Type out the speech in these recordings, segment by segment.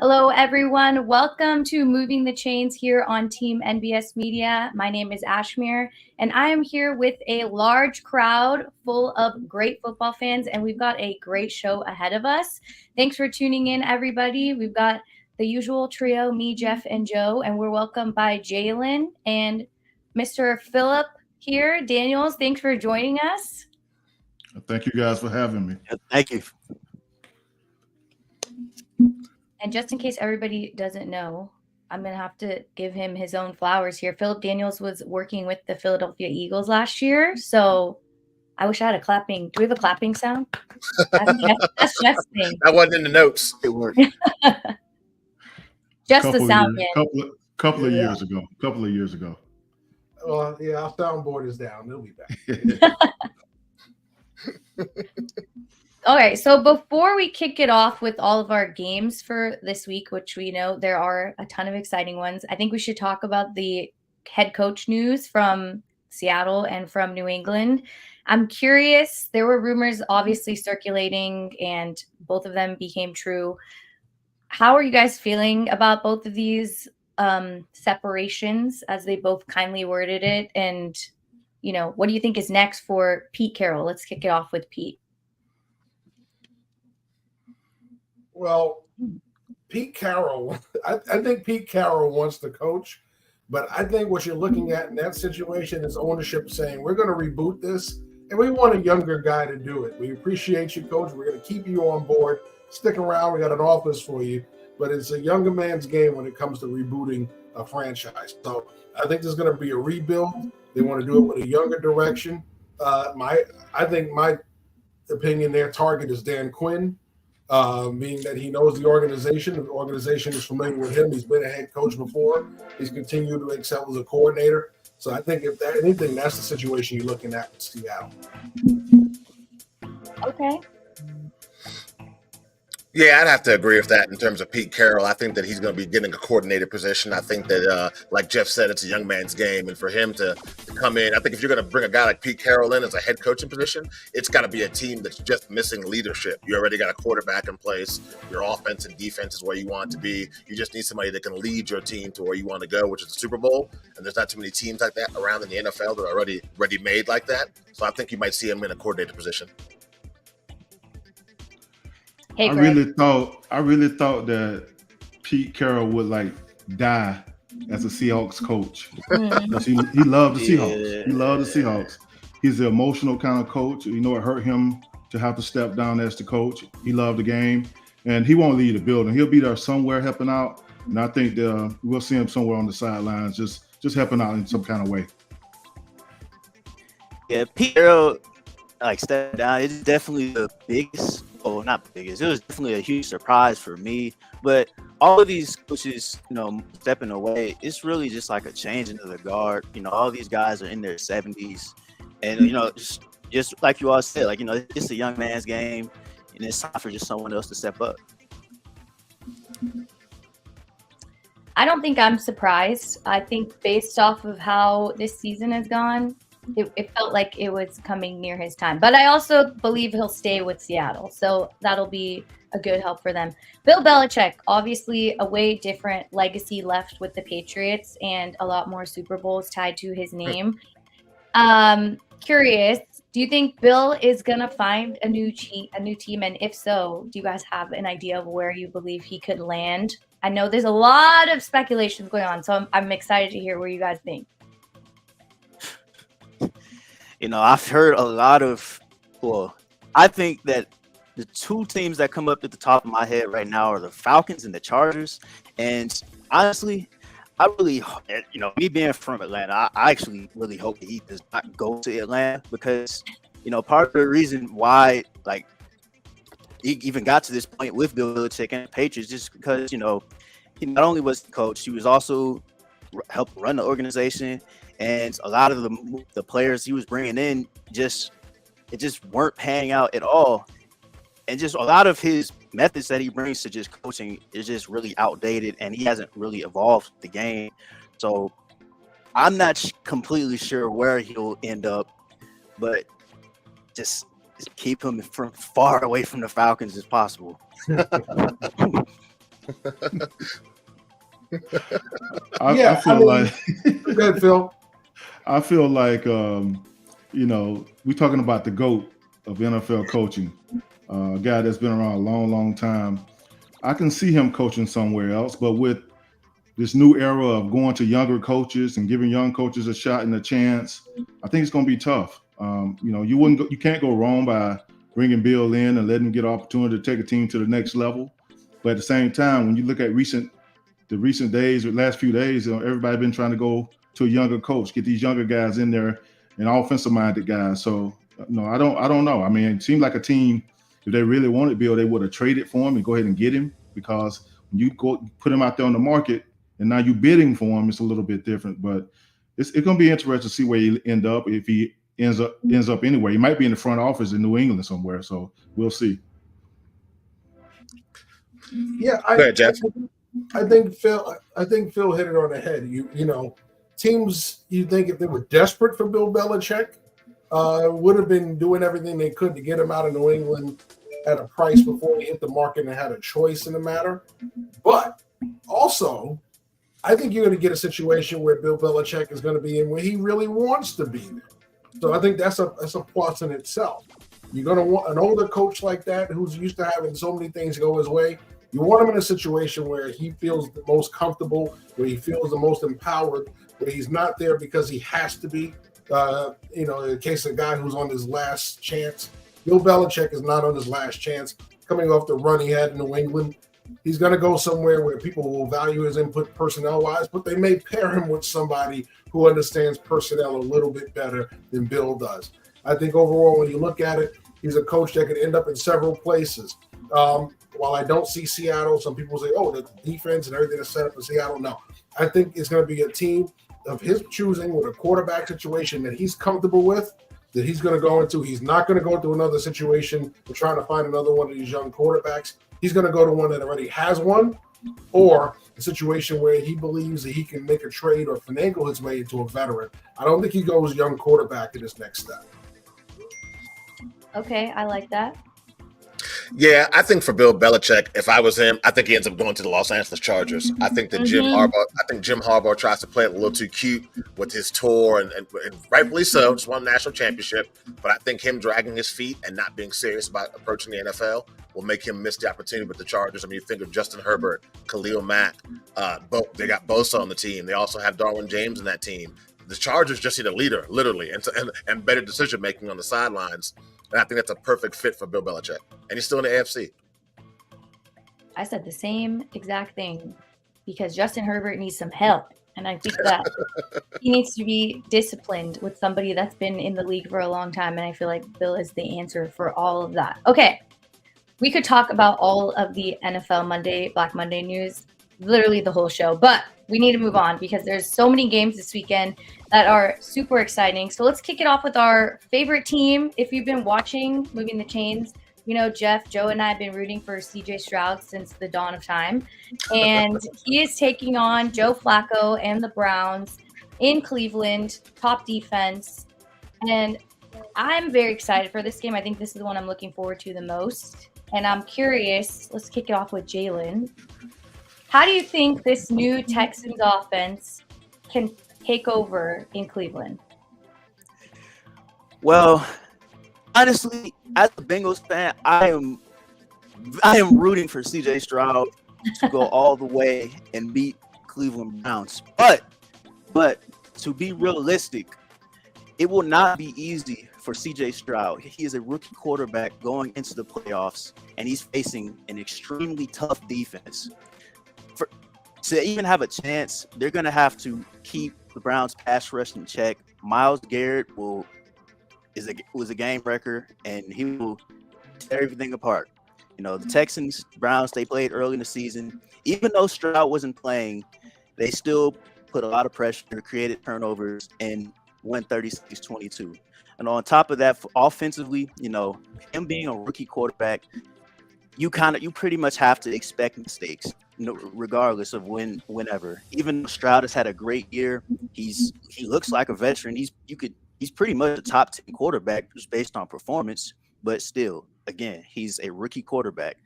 Hello, everyone. Welcome to Moving the Chains here on Team NBS Media. My name is Ashmere, and I am here with a large crowd full of great football fans, and we've got a great show ahead of us. Thanks for tuning in, everybody. We've got the usual trio, me, Jeff, and Joe, and we're welcomed by Jalen and Mr. Phillip here. Daniels, thanks for joining us. Thank you guys for having me. Thank you. And just in case everybody doesn't know, I'm going to have to give him his own flowers here. Phillip Daniels was working with the Philadelphia Eagles last year, so I wish I had a clapping. Do we have a clapping sound? That's Jeff's thing. That wasn't in the notes. It worked. Just the sound man. Couple of years ago. Yeah, our soundboard is down. They'll be back. Okay, so before we kick it off with all of our games for this week, which we know there are a ton of exciting ones, I think we should talk about the head coach news from Seattle and from New England. I'm curious, there were rumors obviously circulating, and both of them became true. How are you guys feeling about both of these separations, as they both kindly worded it? And, you know, what do you think is next for Pete Carroll? Let's kick it off with Pete. Well, Pete Carroll, I think Pete Carroll wants to coach, but I think what you're looking at in that situation is ownership saying, we're going to reboot this, and we want a younger guy to do it. We appreciate you, coach. We're going to keep you on board. Stick around. We got an office for you. But it's a younger man's game when it comes to rebooting a franchise. So I think there's going to be a rebuild. They want to do it with a younger direction. I think my opinion, their target is Dan Quinn. Meaning that he knows the organization. The organization is familiar with him. He's been a head coach before. He's continued to excel as a coordinator. So I think if that anything, that's the situation you're looking at with Seattle. Okay. Yeah, I'd have to agree with that in terms of Pete Carroll. I think that he's going to be getting a coordinator position. I think that, like Jeff said, it's a young man's game. And for him to come in, I think if you're going to bring a guy like Pete Carroll in as a head coaching position, it's got to be a team that's just missing leadership. You already got a quarterback in place. Your offense and defense is where you want to be. You just need somebody that can lead your team to where you want to go, which is the Super Bowl. And there's not too many teams like that around in the NFL that are already ready-made like that. So I think you might see him in a coordinator position. Hey, I really thought that Pete Carroll would die as a Seahawks coach. Because he loved the Seahawks. Yeah. He loved the Seahawks. He's an emotional kind of coach. You know, it hurt him to have to step down as the coach. He loved the game, and he won't leave the building. He'll be there somewhere helping out, and I think we'll see him somewhere on the sidelines, just helping out in some kind of way. Yeah, Pete Carroll stepping down. It's definitely the biggest. Oh, not biggest. It was definitely a huge surprise for me. But all of these coaches, stepping away, it's really just like a change into the guard. All these guys are in their 70s. And, just like you all said, it's a young man's game. And it's time for just someone else to step up. I don't think I'm surprised. I think based off of how this season has gone, it felt like it was coming near his time. But I also believe he'll stay with Seattle. So that'll be a good help for them. Bill Belichick, obviously a way different legacy left with the Patriots and a lot more Super Bowls tied to his name. Curious, do you think Bill is going to find a new team? And if so, do you guys have an idea of where you believe he could land? I know there's a lot of speculations going on, so I'm excited to hear what you guys think. I've heard a lot of, I think that the two teams that come up at the top of my head right now are the Falcons and the Chargers. And honestly, I really, me being from Atlanta, I actually really hope that he does not go to Atlanta because, part of the reason why, he even got to this point with Bill Belichick and the Patriots just because, he not only was the coach, he was also helped run the organization, and a lot of the players he was bringing in just weren't panning out at all. And just a lot of his methods that he brings to just coaching is just really outdated, and he hasn't really evolved the game. So I'm not completely sure where he'll end up, but just keep him from far away from the Falcons as possible. I feel like Go ahead, Phil. I feel like we're talking about the GOAT of NFL coaching, a guy that's been around a long, long time. I can see him coaching somewhere else, but with this new era of going to younger coaches and giving young coaches a shot and a chance, I think it's going to be tough. You can't go wrong by bringing Bill in and letting him get an opportunity to take a team to the next level. But at the same time, when you look at the recent days or last few days, everybody been trying to go to a younger coach, get these younger guys in there and offensive-minded guys. So no, I don't know. I mean, it seemed like a team, if they really wanted Bill, they would have traded for him and go ahead and get him, because when you go put him out there on the market and now you bidding for him, it's a little bit different. But it's going to be interesting to see where he end up, if he ends up anywhere. He might be in the front office in New England somewhere. So we'll see. Yeah, Go ahead, Jeff. I think Phil hit it on the head. Teams, you think if they were desperate for Bill Belichick, would have been doing everything they could to get him out of New England at a price before he hit the market and had a choice in the matter. But also, I think you're going to get a situation where Bill Belichick is going to be in where he really wants to be there. So I think that's a plus in itself. You're going to want an older coach like that who's used to having so many things go his way. You want him in a situation where he feels the most comfortable, where he feels the most empowered, where he's not there because he has to be. In the case of a guy who's on his last chance. Bill Belichick is not on his last chance. Coming off the run he had in New England, he's going to go somewhere where people will value his input personnel-wise, but they may pair him with somebody who understands personnel a little bit better than Bill does. I think overall, when you look at it, he's a coach that could end up in several places. While I don't see Seattle, some people say, the defense and everything is set up in Seattle. No, I think it's going to be a team of his choosing with a quarterback situation that he's comfortable with, that he's going to go into. He's not going to go into another situation of trying to find another one of these young quarterbacks. He's going to go to one that already has one, or a situation where he believes that he can make a trade or finagle his way into a veteran. I don't think he goes young quarterback in his next step. Okay, I like that. Yeah, I think for Bill Belichick, if I was him, I think he ends up going to the Los Angeles Chargers. I think that Jim Harbaugh tries to play it a little too cute with his tour, and rightfully so, just won a national championship. But I think him dragging his feet and not being serious about approaching the NFL will make him miss the opportunity with the Chargers. I mean, you think of Justin Herbert, Khalil Mack, they got Bosa on the team. They also have Darwin James in that team. The Chargers just need a leader, literally, and better decision-making on the sidelines. And I think that's a perfect fit for Bill Belichick. And he's still in the AFC. I said the same exact thing, because Justin Herbert needs some help. And I think that he needs to be disciplined with somebody that's been in the league for a long time. And I feel like Bill is the answer for all of that. Okay. We could talk about all of the NFL Black Monday news, literally the whole show, but we need to move on because there's so many games this weekend that are super exciting. So let's kick it off with our favorite team. If you've been watching Moving the Chains, Jeff, Joe, and I have been rooting for CJ Stroud since the dawn of time. And he is taking on Joe Flacco and the Browns in Cleveland, top defense. And I'm very excited for this game. I think this is the one I'm looking forward to the most. And I'm curious, let's kick it off with Jalen. How do you think this new Texans offense can take over in Cleveland? Well, honestly, as a Bengals fan, I am rooting for CJ Stroud to go all the way and beat Cleveland Browns. But to be realistic, it will not be easy for CJ Stroud. He is a rookie quarterback going into the playoffs, and he's facing an extremely tough defense. To even have a chance, they're going to have to keep the Browns pass rush in check. Myles Garrett was a game wrecker, and he will tear everything apart. You know, the Texans, Browns, they played early in the season. Even though Stroud wasn't playing, they still put a lot of pressure, created turnovers, and won 36-22. And on top of that, offensively, you know, him being a rookie quarterback, you pretty much have to expect mistakes, you know, regardless of whenever. Even though Stroud has had a great year, he looks like a veteran. He's pretty much a top 10 quarterback just based on performance, but still, again, he's a rookie quarterback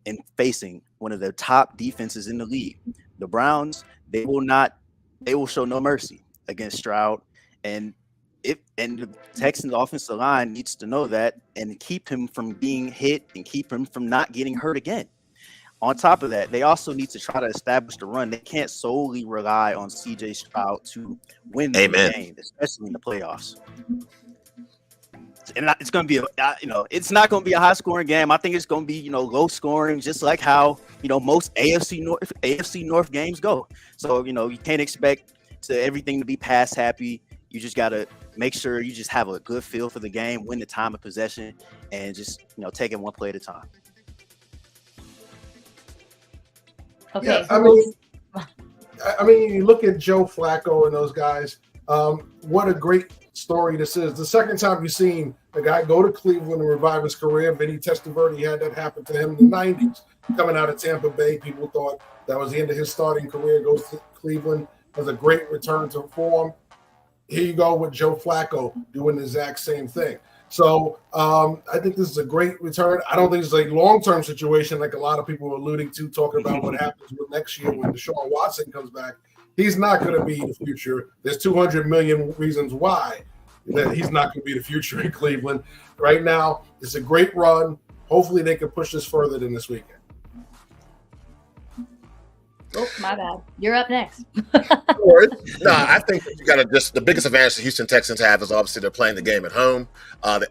and facing one of the top defenses in the league. The Browns, they will show no mercy against Stroud, and the Texans offensive line needs to know that and keep him from being hit and keep him from not getting hurt again. On top of that, they also need to try to establish the run. They can't solely rely on CJ Stroud to win the game, especially in the playoffs. And it's going to be it's not going to be a high scoring game. I think it's going to be, low scoring, just like how, most AFC North games go. So, you can't expect everything to be pass happy. You just got to make sure you just have a good feel for the game, win the time of possession, and just, take it one play at a time. Okay. Yeah, I mean, you look at Joe Flacco and those guys. What a great story this is. The second time you've seen a guy go to Cleveland and revive his career. Vinny Testaverde had that happen to him in the 90s. Coming out of Tampa Bay, people thought that was the end of his starting career. Goes to Cleveland, has a great return to form. Here you go with Joe Flacco doing the exact same thing. So I think this is a great return. I don't think it's a long-term situation like a lot of people are alluding to, talking about what happens with next year when Deshaun Watson comes back. He's not going to be the future. There's 200 million reasons why that he's not going to be the future in Cleveland. Right now, it's a great run. Hopefully they can push this further than this weekend. Oh, my bad. You're up next. I think you got the biggest advantage the Houston Texans have is obviously they're playing the game at home.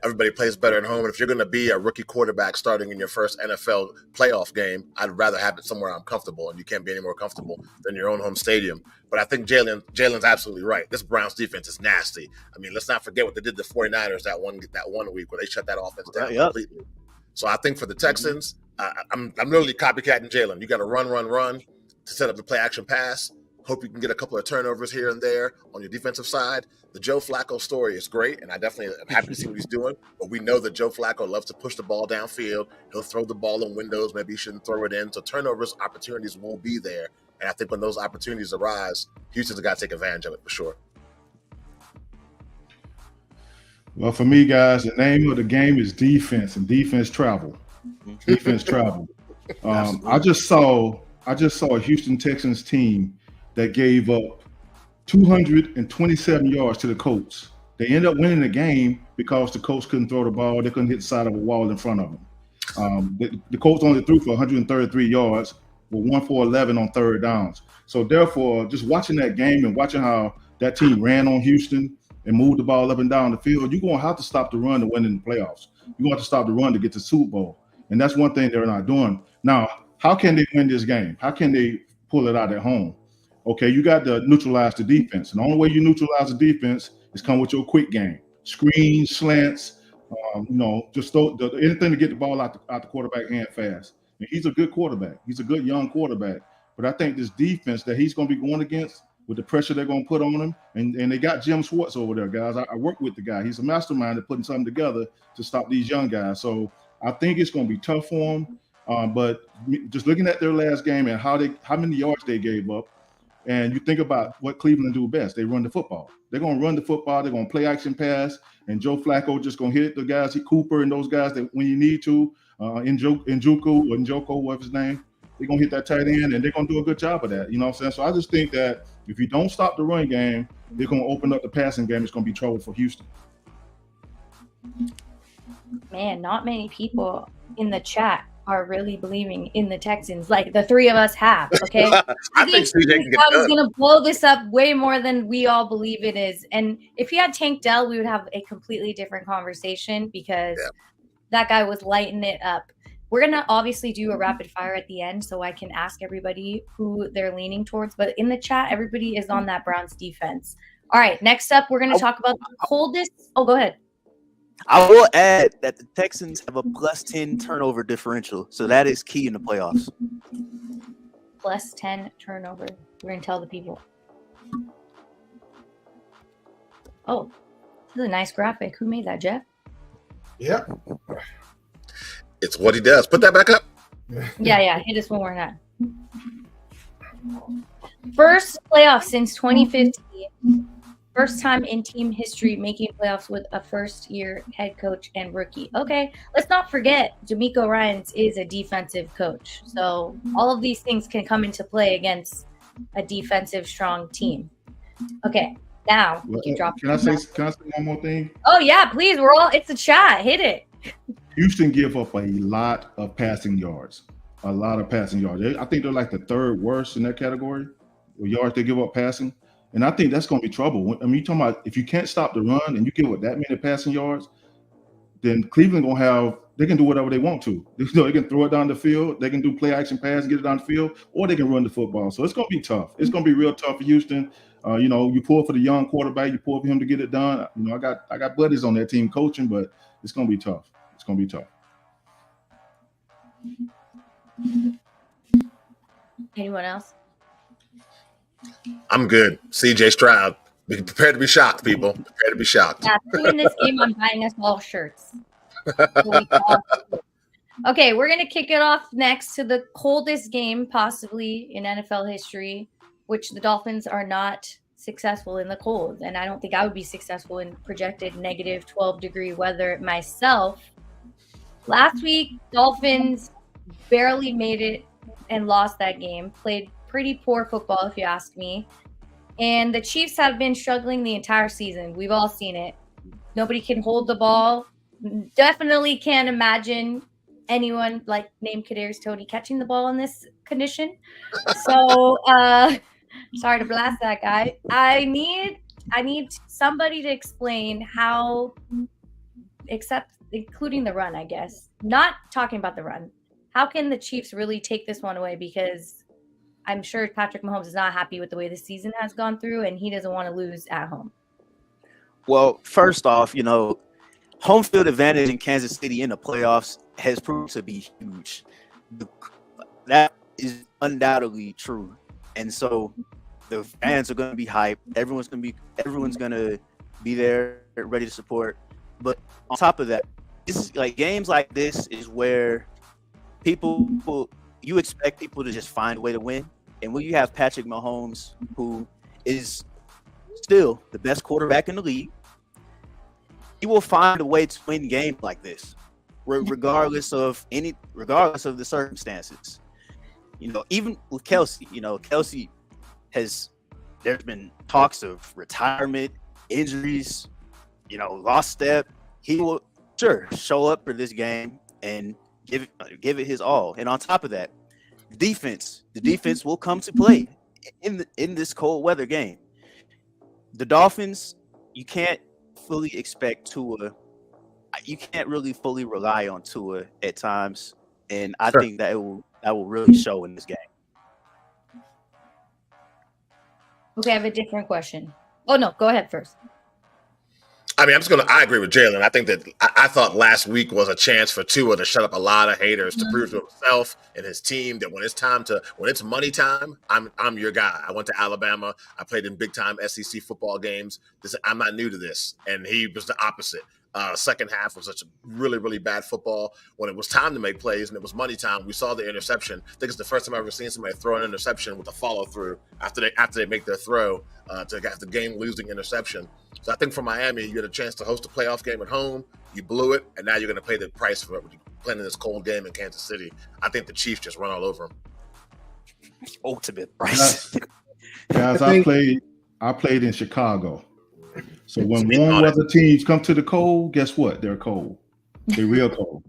Everybody plays better at home. And if you're going to be a rookie quarterback starting in your first NFL playoff game, I'd rather have it somewhere I'm comfortable, and you can't be any more comfortable than your own home stadium. But I think Jalen's absolutely right. This Browns defense is nasty. I mean, let's not forget what they did to the 49ers that one week where they shut that offense down completely. So I think for the Texans, I'm literally copycatting Jalen. You got to run to set up the play action pass. Hope you can get a couple of turnovers here and there on your defensive side. The Joe Flacco story is great, and I definitely am happy to see what he's doing. But we know that Joe Flacco loves to push the ball downfield. He'll throw the ball in windows. Maybe he shouldn't throw it in. So turnovers, opportunities will be there. And I think when those opportunities arise, Houston's got to take advantage of it for sure. Well, for me, guys, the name of the game is defense, and defense travel. Defense travel. I just saw a Houston Texans team that gave up 227 yards to the Colts. They ended up winning the game because the Colts couldn't throw the ball. They couldn't hit the side of a wall in front of them. The Colts only threw for 133 yards, with 1 for 11 on third downs. So therefore, just watching that game and watching how that team ran on Houston and moved the ball up and down the field, you're going to have to stop the run to win in the playoffs. You're going to have to stop the run to get to the Super Bowl. And that's one thing they're not doing. Now, how can they win this game? How can they pull it out at home? Okay, you got to neutralize the defense. And the only way you neutralize the defense is come with your quick game. Screens, slants, just throw anything to get the ball out the quarterback hand fast. And he's a good quarterback. He's a good young quarterback. But I think this defense that he's going to be going against with the pressure they're going to put on him, and they got Jim Schwartz over there, guys. I work with the guy. He's a mastermind at putting something together to stop these young guys. So I think it's going to be tough for him. But just looking at their last game and how many yards they gave up, and you think about what Cleveland do best, they run the football. They're going to run the football. They're going to play action pass, and Joe Flacco just going to hit the guys, Cooper and those guys that when you need to, Njoko, what's his name, they're going to hit that tight end, and they're going to do a good job of that. You know what I'm saying? So I just think that if you don't stop the run game, they're going to open up the passing game. It's going to be trouble for Houston. Man, not many people in the chat are really believing in the Texans like the three of us have, okay? I think CJ can get is going to blow this up way more than we all believe it is. And if he had Tank Dell, we would have a completely different conversation because that guy was lighting it up. We're going to obviously do a rapid fire at the end so I can ask everybody who they're leaning towards. But in the chat, everybody is on that Browns defense. All right, next up, we're going to talk about the coldest. Oh, go ahead. I will add that the Texans have a +10 turnover differential, so that is key in the playoffs. +10 turnover. We're gonna tell the people. Oh, this is a nice graphic. Who made that, Jeff? Yep. It's what he does. Put that back up. Yeah. Hit us one more time. First playoff since 2015. First time in team history making playoffs with a first-year head coach and rookie. Okay, let's not forget D'Amico Ryans is a defensive coach. So all of these things can come into play against a defensive strong team. Okay, now we can drop. Can I say one more thing? Oh yeah, please. It's a chat. Hit it. Houston give up a lot of passing yards. A lot of passing yards. I think they're like the third worst in that category. The yards they give up passing. And I think that's going to be trouble. I mean, you're talking about if you can't stop the run and you give up that many passing yards, then Cleveland going to have – they can do whatever they want to. They can throw it down the field. They can do play action pass, get it down the field, or they can run the football. So it's going to be tough. It's going to be real tough for Houston. You pull for the young quarterback. You pull for him to get it done. I got buddies on that team coaching, but it's going to be tough. It's going to be tough. Anyone else? I'm good. CJ Stroud. Be prepared to be shocked, people. Prepare to be shocked. Yeah, to win this game, I'm buying us all shirts. Okay, we're going to kick it off next to the coldest game possibly in NFL history, which the Dolphins are not successful in the cold. And I don't think I would be successful in projected negative 12-degree weather myself. Last week, Dolphins barely made it and lost that game, played pretty poor football, if you ask me. And the Chiefs have been struggling the entire season. We've all seen it. Nobody can hold the ball. Definitely can't imagine anyone like named Kadarius Toney catching the ball in this condition. So sorry to blast that guy. I need somebody to explain how, including the run, I guess. Not talking about the run. How can the Chiefs really take this one away? Because I'm sure Patrick Mahomes is not happy with the way the season has gone through, and he doesn't want to lose at home. Well, first off, home field advantage in Kansas City in the playoffs has proved to be huge. That is undoubtedly true. And so the fans are going to be hyped. Everyone's going to be there ready to support. But on top of that, this is like games like this is where you expect people to just find a way to win. And when you have Patrick Mahomes, who is still the best quarterback in the league, he will find a way to win games like this, regardless of the circumstances. Even with Kelsey, there's been talks of retirement, injuries, lost step. He will show up for this game and give it his all. And on top of that, the defense will come to play in this cold weather game. The Dolphins, you can't fully expect Tua. You can't really fully rely on Tua at times, and I think that will really show in this game. Okay, I have a different question. Oh no, go ahead first. I mean, I agree with Jalen. I think that I thought last week was a chance for Tua to shut up a lot of haters, to prove to himself and his team that when it's money time, I'm your guy. I went to Alabama. I played in big time SEC football games. I'm not new to this. And he was the opposite. Second half was such a really, really bad football. When it was time to make plays and it was money time, we saw the interception. I think it's the first time I've ever seen somebody throw an interception with a follow through after they make their throw to have the game losing interception. So I think for Miami, you get a chance to host a playoff game at home. You blew it, and now you're going to pay the price for it playing in this cold game in Kansas City. I think the Chiefs just run all over them. Ultimate price. Guys, I played in Chicago. So when warm weather teams come to the cold, guess what? They're cold. They're real cold.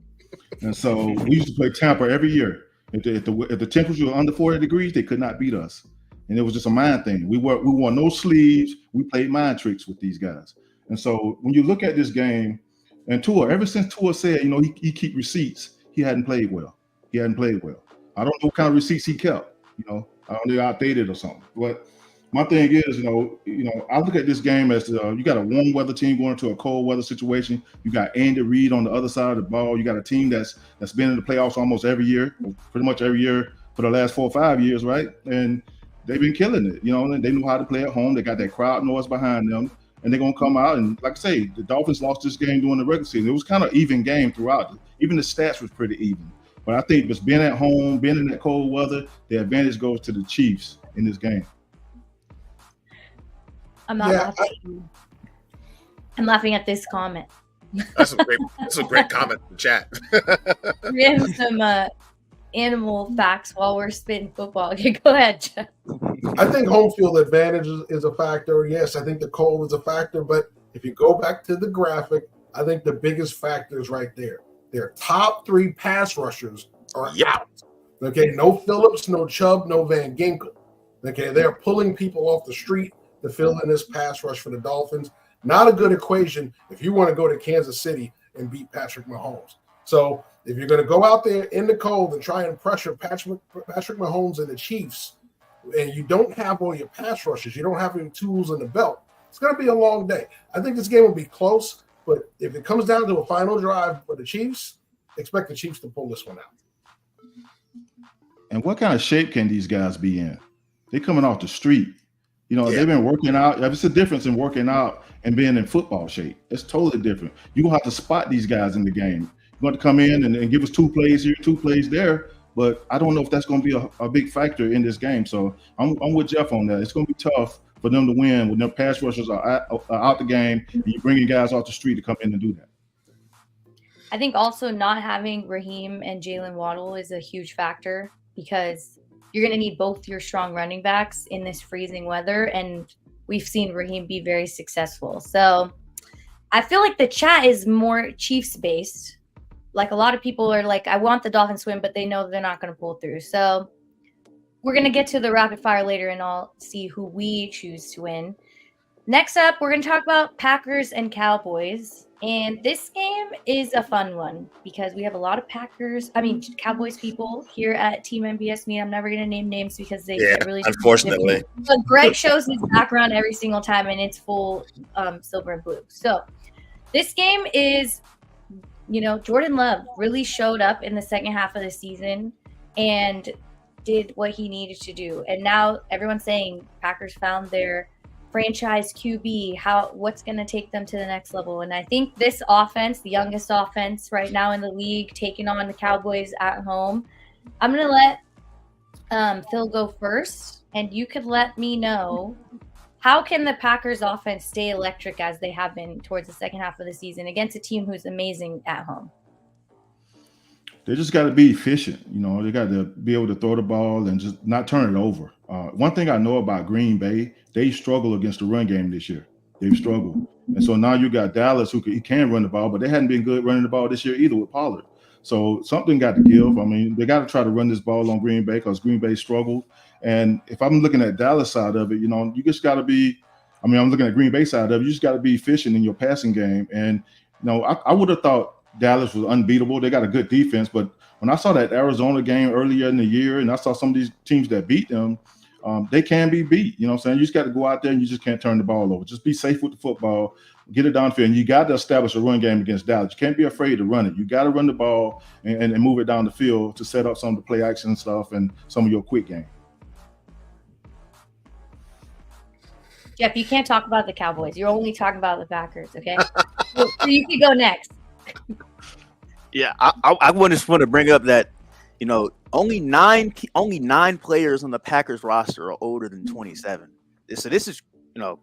And so we used to play Tampa every year. If the temperature was under 40 degrees, they could not beat us. And it was just a mind thing. We wore no sleeves. We played mind tricks with these guys. And so when you look at this game, and Tua, ever since Tua said, he keep receipts, he hadn't played well. I don't know what kind of receipts he kept. I don't know, outdated or something. But My thing is, I look at this game as you got a warm weather team going into a cold weather situation. You got Andy Reid on the other side of the ball. You got a team that's been in the playoffs almost every year, pretty much every year for the last 4 or 5 years, right? And they've been killing it. And they know how to play at home. They got that crowd noise behind them, and they're gonna come out and, like I say, the Dolphins lost this game during the regular season. It was kind of even game throughout. Even the stats was pretty even. But I think just being at home, being in that cold weather, the advantage goes to the Chiefs in this game. I'm not laughing. I'm laughing at this comment. That's a great comment in the chat. We have some animal facts while we're spitting football. Okay, go ahead, Jeff. I think home field advantage is a factor. Yes, I think the cold is a factor. But if you go back to the graphic, I think the biggest factor is right there. Their top 3 pass rushers are out. Okay, no Phillips, no Chubb, no Van Ginkel. Okay, they're pulling people off the street to fill in this pass rush for the Dolphins. Not a good equation if you want to go to Kansas City and beat Patrick Mahomes. So if you're going to go out there in the cold and try and pressure Patrick Mahomes and the Chiefs, and you don't have all your pass rushes, you don't have any tools in the belt, it's going to be a long day. I think this game will be close, but if it comes down to a final drive for the Chiefs, expect the Chiefs to pull this one out. And what kind of shape can these guys be in? They're coming off the street. They've been working out. It's a difference in working out and being in football shape. It's totally different. You're going to have to spot these guys in the game. You're going to come in and give us 2 plays here, 2 plays there. But I don't know if that's going to be a big factor in this game. So I'm with Jeff on that. It's going to be tough for them to win when their pass rushers are out the game and you're bringing guys off the street to come in and do that. I think also not having Raheem and Jalen Waddle is a huge factor because you're going to need both your strong running backs in this freezing weather, and we've seen Raheem be very successful. So I feel like the chat is more Chiefs-based. Like a lot of people are like, I want the Dolphins to win, but they know they're not going to pull through. So we're going to get to the rapid fire later, and I'll see who we choose to win. Next up, we're going to talk about Packers and Cowboys. And this game is a fun one because we have a lot of Cowboys people here at Team MBS Me. I'm never going to name names because they get really unfortunately. But Greg shows his background every single time, and it's full silver and blue. So this game is, Jordan Love really showed up in the second half of the season and did what he needed to do. And now everyone's saying Packers found their franchise QB, what's going to take them to the next level. And I think this offense, the youngest offense right now in the league, taking on the Cowboys at home, I'm going to let Phil go first, and you could let me know, how can the Packers offense stay electric as they have been towards the second half of the season against a team who's amazing at home? They just got to be efficient. They got to be able to throw the ball and just not turn it over. One thing I know about Green Bay, they struggle against the run game this year. They've struggled. And so now you got Dallas he can run the ball, but they hadn't been good running the ball this year either with Pollard. So something got to give. I mean, they got to try to run this ball on Green Bay because Green Bay struggled. And if I'm looking at Dallas side of it, you just got to be – I'm looking at Green Bay side of it. You just got to be efficient in your passing game. And, I would have thought Dallas was unbeatable. They got a good defense. But when I saw that Arizona game earlier in the year and I saw some of these teams that beat them, they can be beat. You know what I'm saying? You just got to go out there and you just can't turn the ball over. Just be safe with the football, get it downfield. And you got to establish a run game against Dallas. You can't be afraid to run it. You got to run the ball and move it down the field to set up some of the play action stuff and some of your quick game. Jeff, you can't talk about the Cowboys. You're only talking about the Packers, okay? So you can go next. Yeah, I just want to bring up that, only nine players on the Packers roster are older than 27. So this is,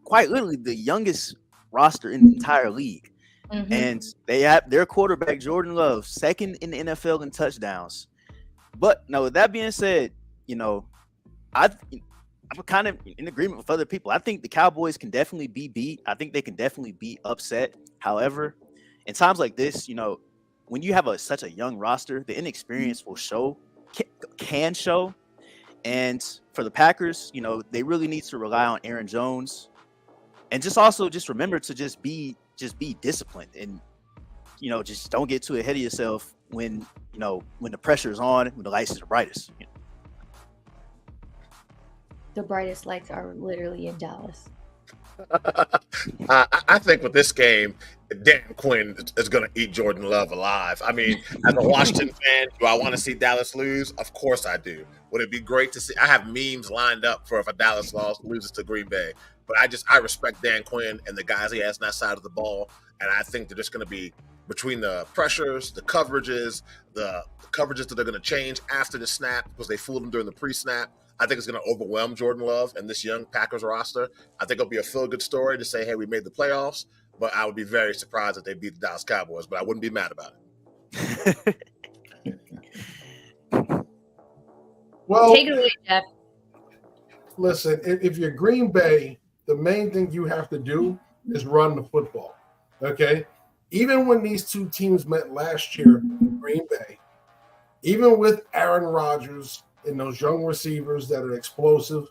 quite literally the youngest roster in the entire league. Mm-hmm. And they have their quarterback, Jordan Love, second in the NFL in touchdowns. But no, with that being said, I'm kind of in agreement with other people. I think the Cowboys can definitely be beat. I think they can definitely be upset. However, in times like this, when you have such a young roster, the inexperience can show. And for the Packers, they really need to rely on Aaron Jones, and just remember to just be disciplined, and just don't get too ahead of yourself when the pressure is on, when the lights is the brightest. The brightest lights are literally in Dallas. I think with this game, Dan Quinn is going to eat Jordan Love alive. I mean, as a Washington fan, do I want to see Dallas lose? Of course I do. Would it be great to see? I have memes lined up for if a Dallas loses to Green Bay. But I respect Dan Quinn and the guys he has on that side of the ball. And I think they're just going to be between the pressures, the coverages that they're going to change after the snap because they fooled him during the pre-snap. I think it's going to overwhelm Jordan Love and this young Packers roster. I think it'll be a feel-good story to say, hey, we made the playoffs, but I would be very surprised if they beat the Dallas Cowboys, but I wouldn't be mad about it. Well, take it away, Jeff. Listen, if you're Green Bay, the main thing you have to do is run the football, okay? Even when these two teams met last year in Green Bay, even with Aaron Rodgers and those young receivers that are explosive,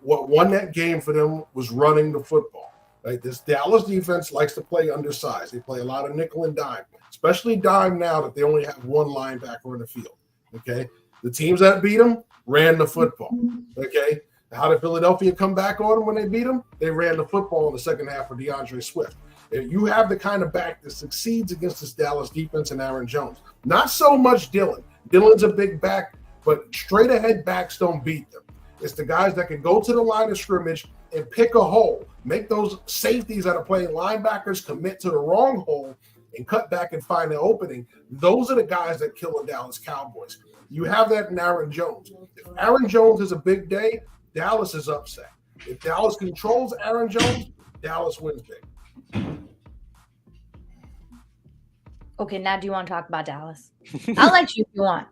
what won that game for them was running the football. Right? This Dallas defense likes to play undersized. They play a lot of nickel and dime, especially dime now that they only have one linebacker in the field. Okay, the teams that beat them ran the football. Okay, how did Philadelphia come back on them when they beat them? They ran the football in the second half for DeAndre Swift. If you have the kind of back that succeeds against this Dallas defense and Aaron Jones, not so much Dylan. Dylan's a big back, but straight ahead backs don't beat them. It's the guys that can go to the line of scrimmage and pick a hole, make those safeties that are playing linebackers commit to the wrong hole and cut back and find an opening. Those are the guys that kill the Dallas Cowboys. You have that in Aaron Jones. If Aaron Jones has a big day, Dallas is upset. If Dallas controls Aaron Jones, Dallas wins big. Okay, now do you want to talk about Dallas? I'll let you if you want.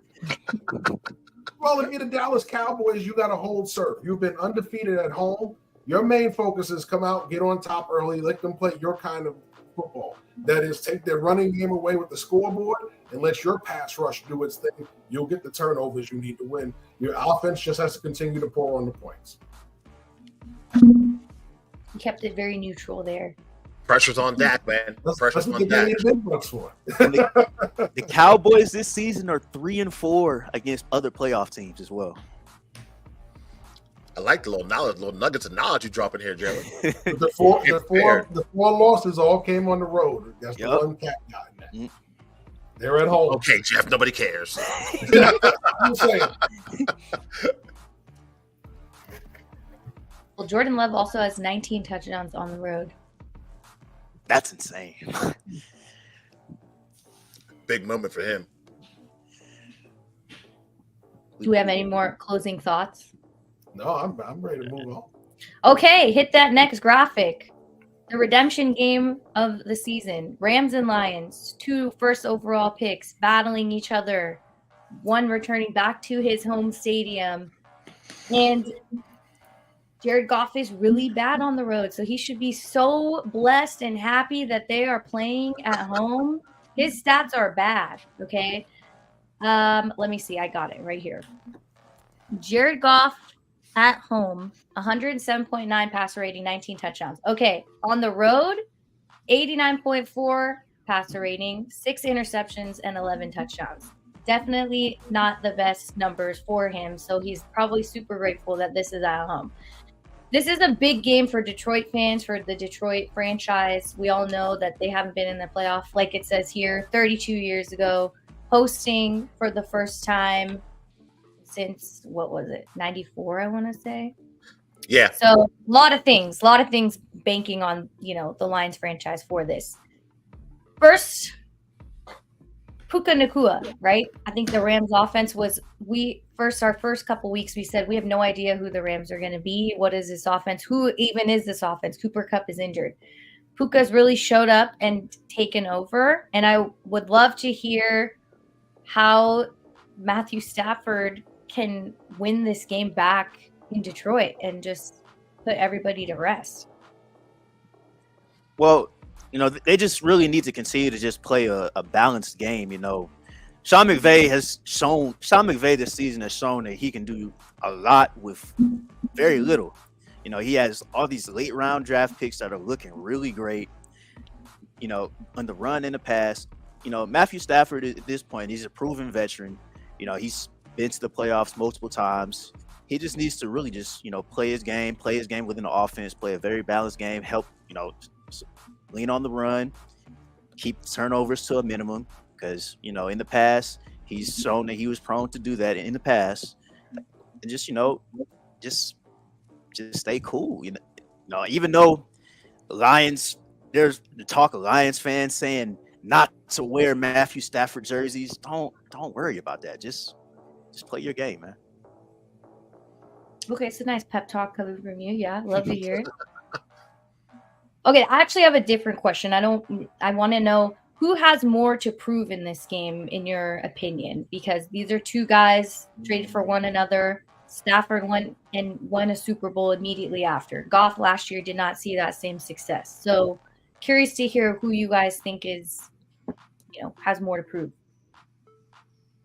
Well, if you're the Dallas Cowboys, you got to hold serve. You've been undefeated at home. Your main focus is come out, get on top early, let them play your kind of football. That is, take their running game away with the scoreboard and let your pass rush do its thing. You'll get the turnovers you need to win. Your offense just has to continue to pour on the points. You kept it very neutral there. Pressure's on Dak, man. Pressure's on Dak. The Cowboys this season are 3-4 against other playoff teams as well. I like the little nuggets of knowledge you drop in here, Jalen. the four losses all came on the road. That's the one cat got in that. They're at home. Okay, Jeff, nobody cares. I'm saying. Well, Jordan Love also has 19 touchdowns on the road. That's insane. Big moment for him. Do we have any more closing thoughts? No, I'm ready to move on. Okay, hit that next graphic. The redemption game of the season. Rams and Lions, 2 first overall picks battling each other. One returning back to his home stadium. And Jared Goff is really bad on the road, so he should be so blessed and happy that they are playing at home. His stats are bad, okay? Let me see. I got it right here. Jared Goff at home, 107.9 passer rating, 19 touchdowns. Okay, on the road, 89.4 passer rating, 6 interceptions, and 11 touchdowns. Definitely not the best numbers for him, so he's probably super grateful that this is at home. This is a big game for Detroit fans, for the Detroit franchise. We all know that they haven't been in the playoff, like it says here, 32 years ago, hosting for the first time since, what was it, 94, I want to say? Yeah. So a lot of things banking on, the Lions franchise for this. First, Puka Nacua, right? I think the Rams offense was, our first couple weeks, we said we have no idea who the Rams are going to be. What is this offense? Who even is this offense? Cooper Kupp is injured. Puka's really showed up and taken over. And I would love to hear how Matthew Stafford can win this game back in Detroit and just put everybody to rest. Well, they just really need to continue to just play a balanced game. Sean McVay this season has shown that he can do a lot with very little. He has all these late round draft picks that are looking really great, on the run and the pass. Matthew Stafford at this point, he's a proven veteran. He's been to the playoffs multiple times. he just needs to really just, play his game within the offense, play a very balanced game, help, lean on the run, keep turnovers to a minimum because, in the past, he's shown that he was prone to do that in the past. And just, just stay cool. Even though there's the talk of Lions fans saying not to wear Matthew Stafford jerseys. Don't worry about that. Just play your game, man. Okay, so nice pep talk coming from you. Yeah, love to hear it. Okay, I actually have a different question. I want to know who has more to prove in this game, in your opinion, because these are two guys traded for one another. Stafford won a Super Bowl immediately after. Goff last year did not see that same success. So curious to hear who you guys think is, has more to prove.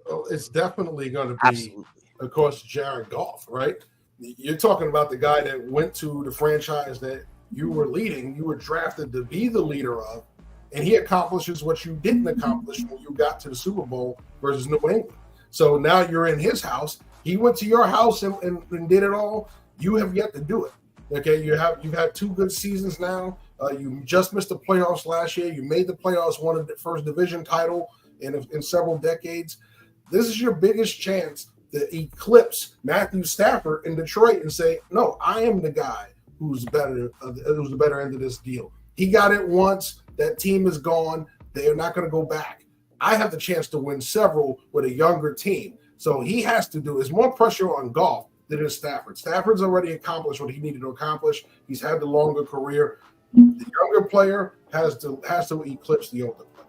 Well, it's definitely going to be, of course, Jared Goff, right? You're talking about the guy that went to the franchise that you were leading, you were drafted to be the leader of, and he accomplishes what you didn't accomplish when you got to the Super Bowl versus New England. So now you're in his house. He went to your house and did it all. You have yet to do it. Okay, you've had 2 good seasons now. You just missed the playoffs last year. You made the playoffs, won the first division title in several decades. This is your biggest chance to eclipse Matthew Stafford in Detroit and say, no, I am the guy who's the better end of this deal. He got it once. That team is gone. They are not going to go back. I have the chance to win several with a younger team. So he has to do. There's more pressure on Goff than it is Stafford. Stafford's already accomplished what he needed to accomplish. He's had the longer career. The younger player has to eclipse the older player.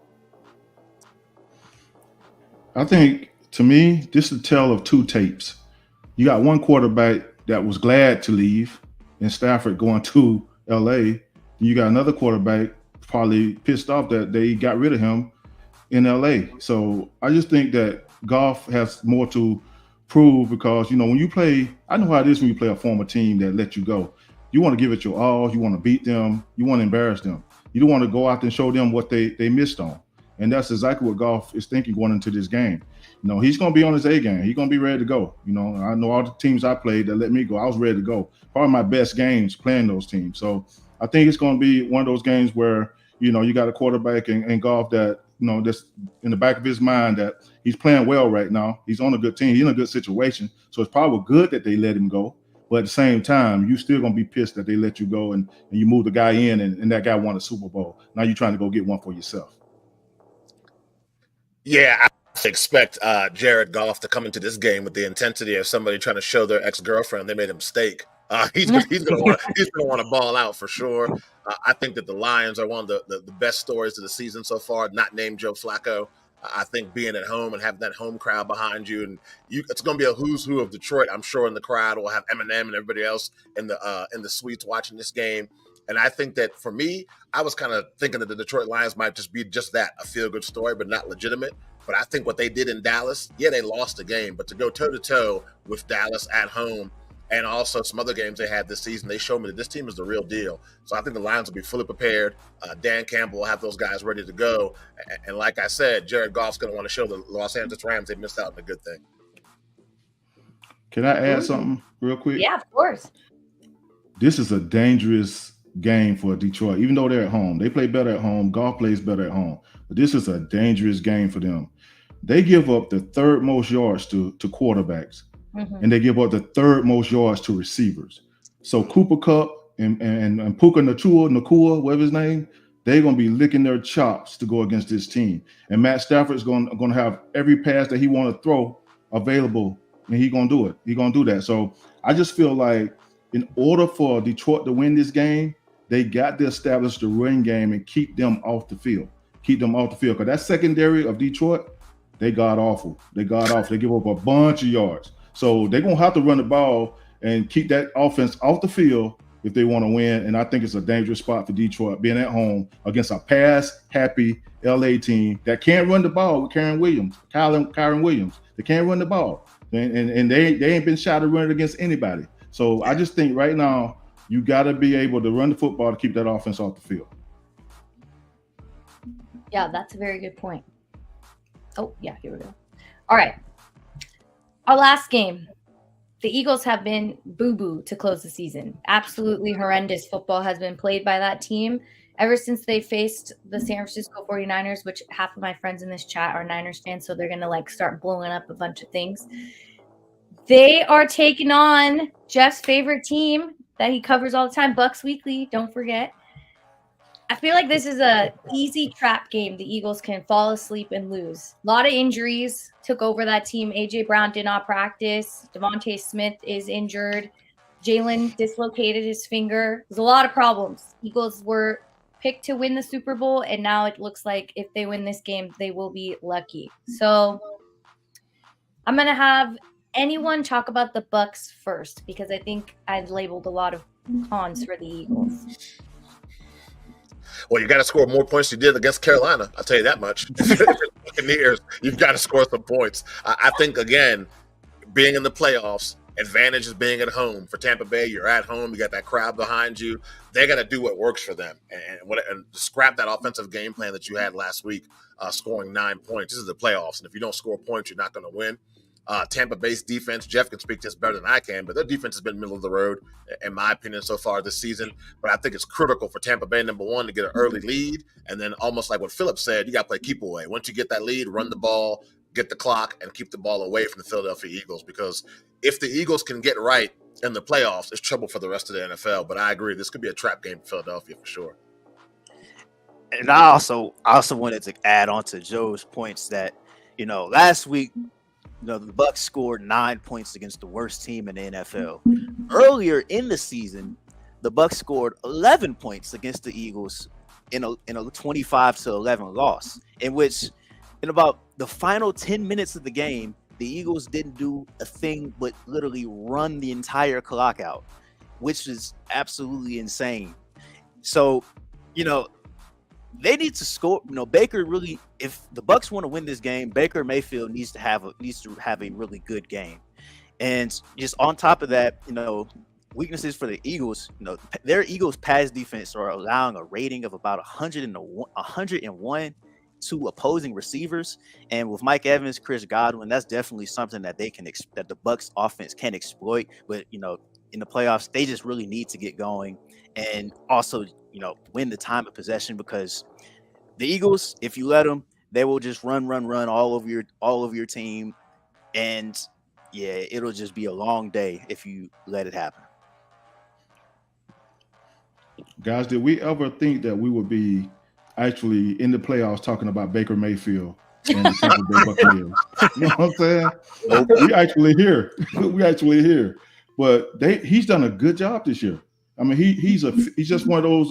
I think, to me, this is a tale of 2 tapes. You got one quarterback that was glad to leave and Stafford going to L.A. You got another quarterback probably pissed off that they got rid of him in L.A. So I just think that Goff has more to prove because, when you play, I know how it is when you play a former team that let you go. You want to give it your all. You want to beat them. You want to embarrass them. You don't want to go out and show them what they missed on. And that's exactly what Goff is thinking going into this game. He's going to be on his A game. He's going to be ready to go. I know all the teams I played that let me go, I was ready to go. Probably my best games playing those teams. So I think it's going to be one of those games where, you got a quarterback and Goff that, that's in the back of his mind that he's playing well right now. He's on a good team. He's in a good situation. So it's probably good that they let him go. But at the same time, you're still going to be pissed that they let you go and you move the guy in and that guy won a Super Bowl. Now you're trying to go get one for yourself. Yeah, I expect Jared Goff to come into this game with the intensity of somebody trying to show their ex-girlfriend they made a mistake. He's going to want to ball out for sure. I think that the Lions are one of the best stories of the season so far, not named Joe Flacco. I think being at home and having that home crowd behind you, and it's going to be a who's who of Detroit. I'm sure in the crowd we'll have Eminem and everybody else in the suites watching this game. And I think that for me, I was kind of thinking that the Detroit Lions might just be just that, a feel-good story, but not legitimate. But I think what they did in Dallas, they lost the game, but to go toe-to-toe with Dallas at home and also some other games they had this season, they showed me that this team is the real deal. So I think the Lions will be fully prepared. Dan Campbell will have those guys ready to go. And like I said, Jared Goff's going to want to show the Los Angeles Rams they missed out on a good thing. Can I add something real quick? Yeah, of course. This is a dangerous game for Detroit. Even though they're at home, they play better at home. Goff plays better at home. But this is a dangerous game for them. They give up the 3rd most yards to quarterbacks. Mm-hmm. And they give up the 3rd most yards to receivers. So Cooper Kupp and Puka Nacua, whatever his name, they're going to be licking their chops to go against this team. And Matt Stafford's going to have every pass that he want to throw available, and he's going to do it. He's going to do that. So I just feel like in order for Detroit to win this game, they got to establish the run game and keep them off the field. Because that secondary of Detroit, they god awful. They give up a bunch of yards. So they're going to have to run the ball and keep that offense off the field if they want to win. And I think it's a dangerous spot for Detroit being at home against a pass-happy LA team that can't run the ball with Kyron Williams. They can't run the ball. And they ain't been shy to run it against anybody. So I just think right now you got to be able to run the football to keep that offense off the field. Yeah, that's a very good point. Oh, yeah, here we go. All right. Our last game. the Eagles have been boo-boo to close the season. Absolutely horrendous football has been played by that team ever since they faced the San Francisco 49ers, which half of my friends in this chat are Niners fans, so they're going to like start blowing up a bunch of things. They are taking on Jeff's favorite team that he covers all the time, Bucks Weekly, don't forget. I feel like this is a easy trap game the Eagles can fall asleep and lose. A lot of injuries took over that team. A.J. Brown did not practice. Devontae Smith is injured. Jalen dislocated his finger. There's a lot of problems. Eagles were picked to win the Super Bowl, and now it looks like if they win this game, they will be lucky. So I'm going to have anyone talk about the Bucks first because I think I've labeled a lot of cons for the Eagles. Well, you got to score more points than you did against Carolina. I'll tell you that much. Buccaneers, you've got to score some points. I think, again, being in the playoffs, advantage is being at home. For Tampa Bay, you're at home. You got that crowd behind you. They got to do what works for them and scrap that offensive game plan that you had last week, scoring 9 points. This is the playoffs, and if you don't score points, you're not going to win. Tampa Bay's defense, Jeff can speak to this better than I can, but their defense has been middle of the road, in my opinion, so far this season. But I think it's critical for Tampa Bay, number one, to get an early lead. And then almost like what Phillip said, you got to play keep away. Once you get that lead, run the ball, get the clock, and keep the ball away from the Philadelphia Eagles. Because if the Eagles can get right in the playoffs, it's trouble for the rest of the NFL. But I agree, this could be a trap game for Philadelphia for sure. And I also wanted to add on to Joe's points that, last week, the Bucks scored 9 points against the worst team in the NFL. Earlier in the season, the Bucks scored 11 points against the Eagles in a 25-11 loss, in which in about the final 10 minutes of the game, the Eagles didn't do a thing but literally run the entire clock out, which is absolutely insane. So, they need to score. Baker really, if the Bucks want to win this game, Baker Mayfield needs to have a really good game. And just on top of that, weaknesses for the Eagles, their Eagles pass defense are allowing a rating of about 101 to opposing receivers. And with Mike Evans, Chris Godwin, that's definitely something that that the Bucks offense can exploit. But, in the playoffs, they just really need to get going and also, win the time of possession, because the Eagles, if you let them, they will just run all over your team. And yeah, it'll just be a long day if you let it happen. Guys, did we ever think that we would be actually in the playoffs talking about Baker Mayfield and the Tampa Bay Buccaneers? You know what I'm saying? We actually here. But he's done a good job this year. I mean, he's just one of those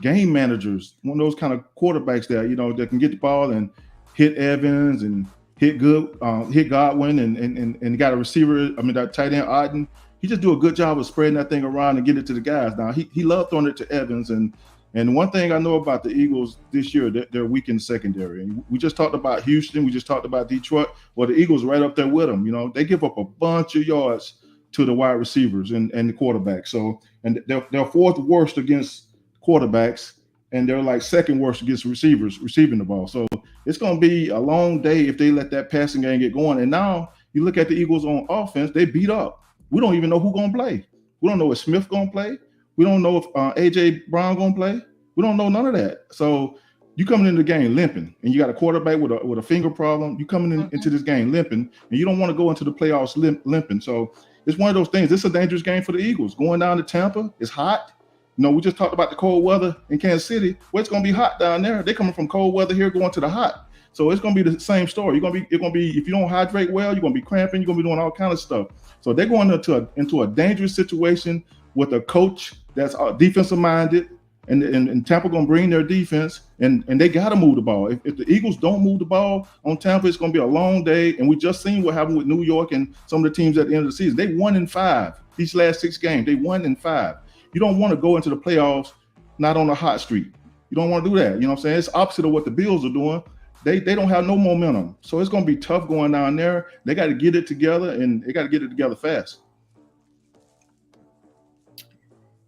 game managers, one of those kind of quarterbacks that can get the ball and hit Evans and hit Godwin and got a receiver. I mean, that tight end Auden. He just do a good job of spreading that thing around and get it to the guys. Now he loved throwing it to Evans, and one thing I know about the Eagles this year, they're weak in the secondary. And we just talked about Houston, we just talked about Detroit. Well, the Eagles are right up there with them. They give up a bunch of yards to the wide receivers and the quarterback. So, and they're fourth worst against quarterbacks, and they're like second worst against receivers receiving the ball. So it's going to be a long day if they let that passing game get going. And now you look at the Eagles on offense, they beat up. We don't even know who's going to play. We don't know if Smith going to play. We don't know if A.J. Brown going to play. We don't know none of that. So you coming into the game limping, and you got a quarterback with a finger problem. You coming into this game limping, and you don't want to go into the playoffs limping. So it's one of those things. This is a dangerous game for the Eagles. Going down to Tampa, it's hot. We just talked about the cold weather in Kansas City. Well, it's going to be hot down there. They're coming from cold weather here, going to the hot. So it's going to be the same story. It's going to be if you don't hydrate well, you're going to be cramping. You're going to be doing all kinds of stuff. So they're going into a dangerous situation with a coach that's defensive minded, and Tampa going to bring their defense, and they got to move the ball. If the Eagles don't move the ball on Tampa, it's going to be a long day. And we just seen what happened with New York and some of the teams at the end of the season. They 1-5 these last 6 games. They 1-5. You don't want to go into the playoffs not on a hot streak. You don't want to do that. You know what I'm saying? It's opposite of what the Bills are doing. They don't have no momentum. So it's going to be tough going down there. They got to get it together, and they got to get it together fast.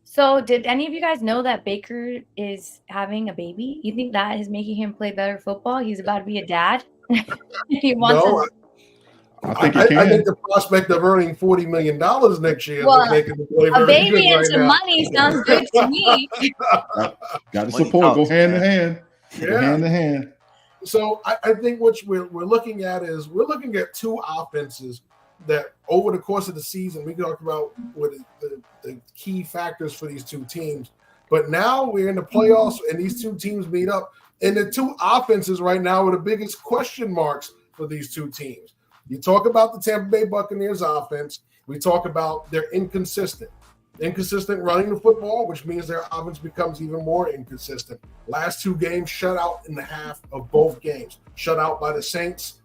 So did any of you guys know that Baker is having a baby? You think that is making him play better football? He's about to be a dad. I think he can. I think the prospect of earning $40 million next year Well, is making the play a very baby good and right some now. money sounds good to me. Got to Money support. Go talks, hand in man. hand. Go hand in hand. So I think what we're looking at is we're looking at two offenses that over the course of the season, we talked about what the key factors for these two teams. But now we're in the playoffs and these two teams meet up. And the two offenses right now are the biggest question marks for these two teams. You talk about the Tampa Bay Buccaneers offense. We talk about they're inconsistent running the football, which means their offense becomes even more inconsistent. Last two games shut out in the half of both games. Shut out by the Saints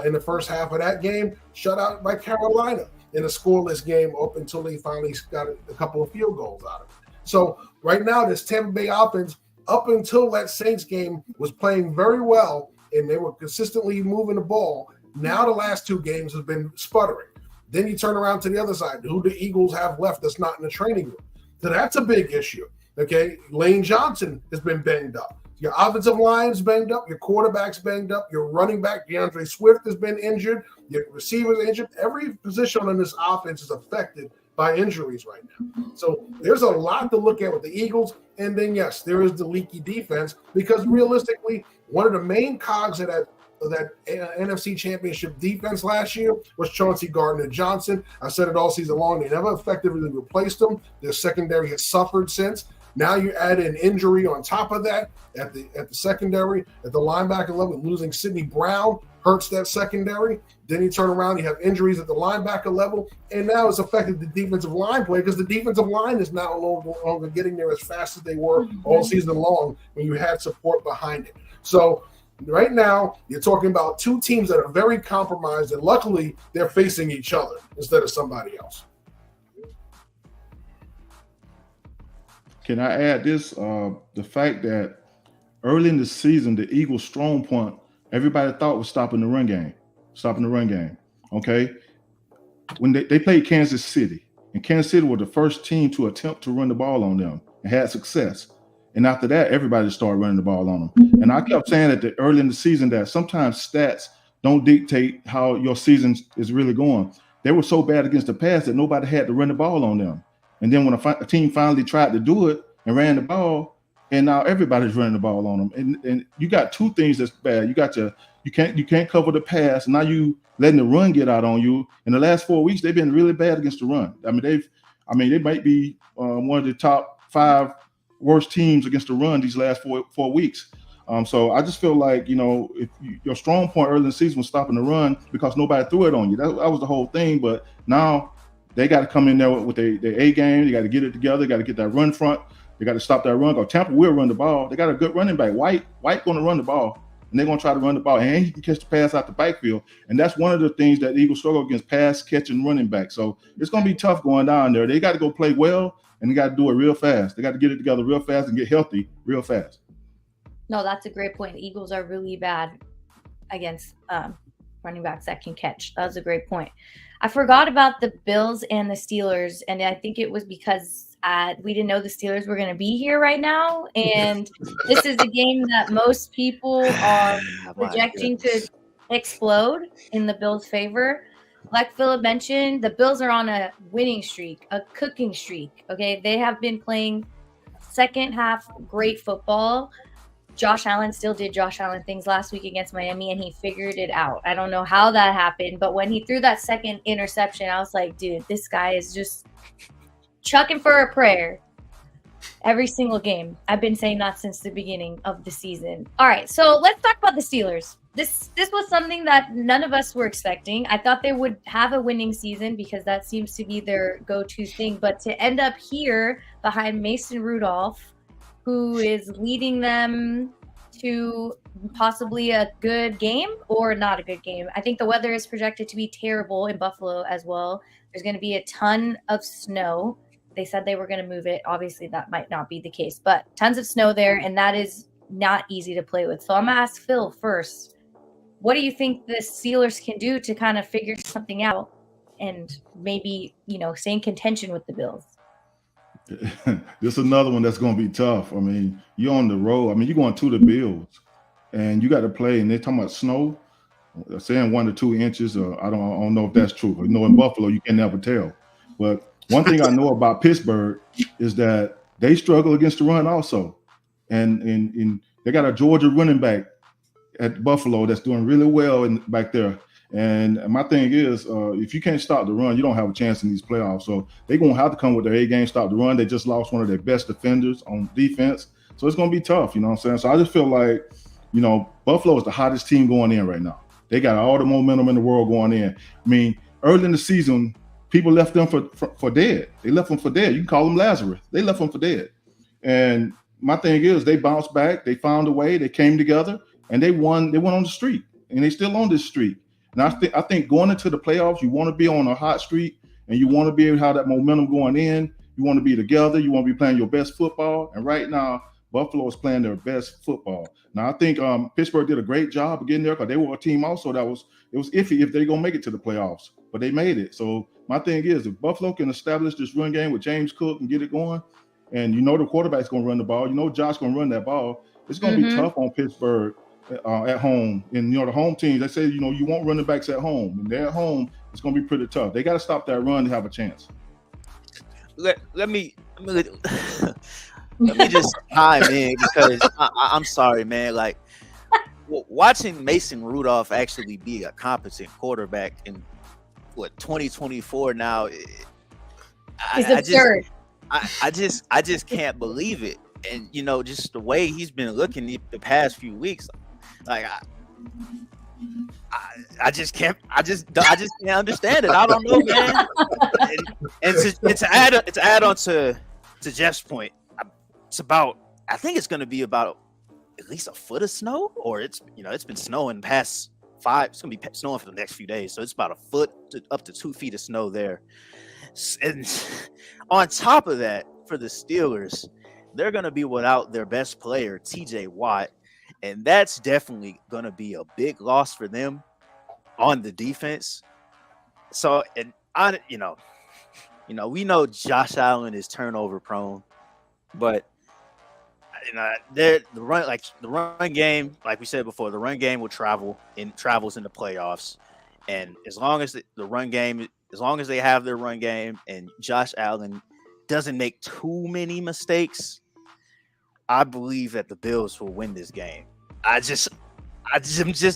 in the first half of that game. Shut out by Carolina in a scoreless game up until they finally got a couple of field goals out of it. So right now, this Tampa Bay offense, up until that Saints game, was playing very well, and they were consistently moving the ball. Now the last two games have been sputtering. Then you turn around to the other side. Who the Eagles have left that's not in the training room? So that's a big issue. Okay, Lane Johnson has been banged up. Your offensive line's banged up. Your quarterback's banged up. Your running back, DeAndre Swift, has been injured. Your receiver's injured. Every position on this offense is affected by injuries right now. So there's a lot to look at with the Eagles. And then, yes, there is the leaky defense because realistically, one of the main cogs of that NFC Championship defense last year was Chauncey Gardner-Johnson. I said it all season long. They never effectively replaced him. Their secondary has suffered since. Now you add an injury on top of that at the secondary, at the linebacker level, losing Sidney Brown hurts that secondary. Then you turn around, you have injuries at the linebacker level, and now it's affected the defensive line play because the defensive line is now no longer getting there as fast as they were all season long when you had support behind it. So right now, you're talking about two teams that are very compromised, and luckily they're facing each other instead of somebody else. Can I add this? The fact that early in the season, the Eagles' strong point, everybody thought was stopping the run game. Okay? When they played Kansas City, and Kansas City were the first team to attempt to run the ball on them and had success. And after that, everybody started running the ball on them. And I kept saying that early in the season that sometimes stats don't dictate how your season is really going. They were so bad against the pass that nobody had to run the ball on them. And then when a team finally tried to do it and ran the ball, and now everybody's running the ball on them. And you got two things that's bad. You can't cover the pass. Now you letting the run get out on you. In the last 4 weeks, they've been really bad against the run. I mean, they might be one of the top 5 worst teams against the run these last four weeks. So I just feel like, if your strong point early in the season was stopping the run because nobody threw it on you. That was the whole thing. But now they got to come in there with their A game. They got to get it together. They got to get that run front. They got to stop that run. Tampa will run the ball. They got a good running back. White going to run the ball, and they're going to try to run the ball, and he can catch the pass out the backfield. And that's one of the things that the Eagles struggle against, pass catching running back. So it's going to be tough going down there. They got to go play well, and they got to do it real fast. They got to get it together real fast and get healthy real fast. No, that's a great point. The Eagles are really bad against running backs that can catch. That was a great point. I forgot about the Bills and the Steelers, and I think it was because we didn't know the Steelers were going to be here right now, and this is a game that most people are projecting to explode in the Bills' favor. Like Phillip mentioned, the Bills are on a winning streak, a cooking streak. Okay, they have been playing second half great football. Josh Allen still did Josh Allen things last week against Miami, and he figured it out. I don't know how that happened, but when he threw that second interception, I was like, dude, this guy is just chucking for a prayer every single game. I've been saying that since the beginning of the season. All right, so let's talk about the Steelers. This was something that none of us were expecting. I thought they would have a winning season because that seems to be their go-to thing. But to end up here behind Mason Rudolph, who is leading them to possibly a good game or not a good game. I think the weather is projected to be terrible in Buffalo as well. There's going to be a ton of snow. They said they were going to move it. Obviously, that might not be the case, but tons of snow there, and that is not easy to play with. So I'm going to ask Phil first. What do you think the Steelers can do to kind of figure something out and maybe, stay in contention with the Bills? This is another one that's going to be tough. I mean, you're on the road. I mean, you're going to the Bills, and you got to play, and they're talking about snow. saying 1 to 2 inches. I don't know if that's true. You know, in Buffalo, you can never tell. But one thing I know about Pittsburgh is that they struggle against the run also. And they got a Georgia running back at Buffalo that's doing really well back there. And my thing is, if you can't stop the run, you don't have a chance in these playoffs. So they're going to have to come with their A game, stop the run. They just lost one of their best defenders on defense. So it's going to be tough, you know what I'm saying? So I just feel like, you know, Buffalo is the hottest team going in right now. They got all the momentum in the world going in. I mean, early in the season, people left them for dead. They left them for dead. You can call them Lazarus. They left them for dead. And my thing is, they bounced back. They found a way. They came together, and they won. They went on the streak, and they still on this streak. And I think going into the playoffs, you want to be on a hot streak, and you want to be able to have that momentum going in. You want to be together. You want to be playing your best football. And right now, Buffalo is playing their best football. Now, I think Pittsburgh did a great job of getting there because they were a team also that was iffy if they're going to make it to the playoffs. But they made it. So my thing is, if Buffalo can establish this run game with James Cook and get it going, and you know the quarterback's going to run the ball, you know Josh going to run that ball, it's going to be tough on Pittsburgh at home. And, you know, the home teams, they say, you know, you want running backs at home. And they're at home, it's going to be pretty tough. They got to stop that run to have a chance. Let me just chime in because I'm sorry, man. Like, watching Mason Rudolph actually be a competent quarterback in 2024 now, It's absurd. I just can't believe it. And you know, just the way he's been looking the past few weeks, like I just can't understand it. I don't know, man. And to add on to Jeff's point, I think it's going to be about at least a foot of snow, or it's been snowing past 5. It's going to be snowing for the next few days, so it's about a foot to up to 2 feet of snow there. And on top of that, for the Steelers, they're going to be without their best player, TJ Watt, and that's definitely going to be a big loss for them on the defense. So, and we know Josh Allen is turnover prone, but the run game, like we said before, the run game travels in the playoffs, and as long as they have their run game and Josh Allen doesn't make too many mistakes, I believe that the Bills will win this game. I'm just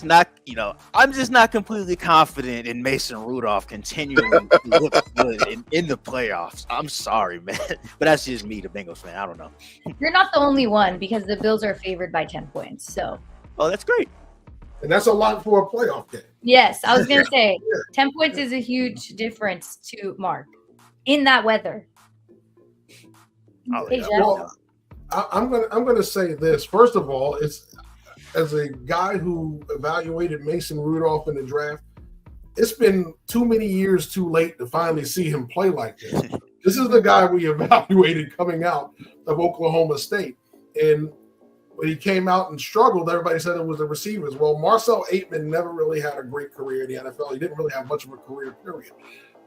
not completely confident in Mason Rudolph continuing to look good in the playoffs. I'm sorry, man, but that's just me, the Bengals fan. I don't know. You're not the only one because the Bills are favored by 10 points. So. Oh, that's great. And that's a lot for a playoff game. Yes, I was going to say 10 points is a huge difference to Mark in that weather. Oh, Hey, yeah. Jeff. Well, I'm gonna say this. First of all, it's as a guy who evaluated Mason Rudolph in the draft, it's been too many years too late to finally see him play like this. This is the guy we evaluated coming out of Oklahoma State. And when he came out and struggled, everybody said it was the receivers. Well, Marcel Aitman never really had a great career in the NFL. He didn't really have much of a career, period.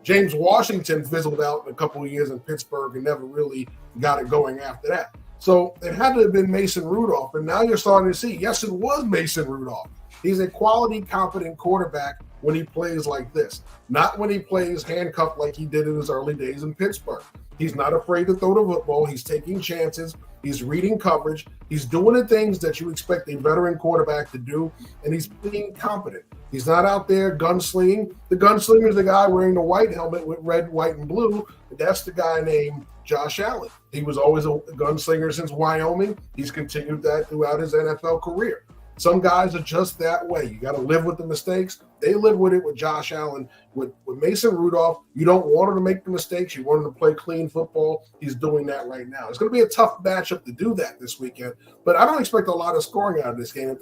James Washington fizzled out in a couple of years in Pittsburgh and never really got it going after that. So it had to have been Mason Rudolph. And now you're starting to see, yes, it was Mason Rudolph. He's a quality, competent quarterback when he plays like this, not when he plays handcuffed like he did in his early days in Pittsburgh. He's not afraid to throw the football. He's taking chances. He's reading coverage. He's doing the things that you expect a veteran quarterback to do, and he's being competent. He's not out there gunslinging. The gunslinger is the guy wearing the white helmet with red, white, and blue. That's the guy named Josh Allen. He was always a gunslinger since Wyoming. He's continued that throughout his NFL career. Some guys are just that way. You got to live with the mistakes. They live with it with Josh Allen. With Mason Rudolph, you don't want him to make the mistakes. You want him to play clean football. He's doing that right now. It's going to be a tough matchup to do that this weekend. But I don't expect a lot of scoring out of this game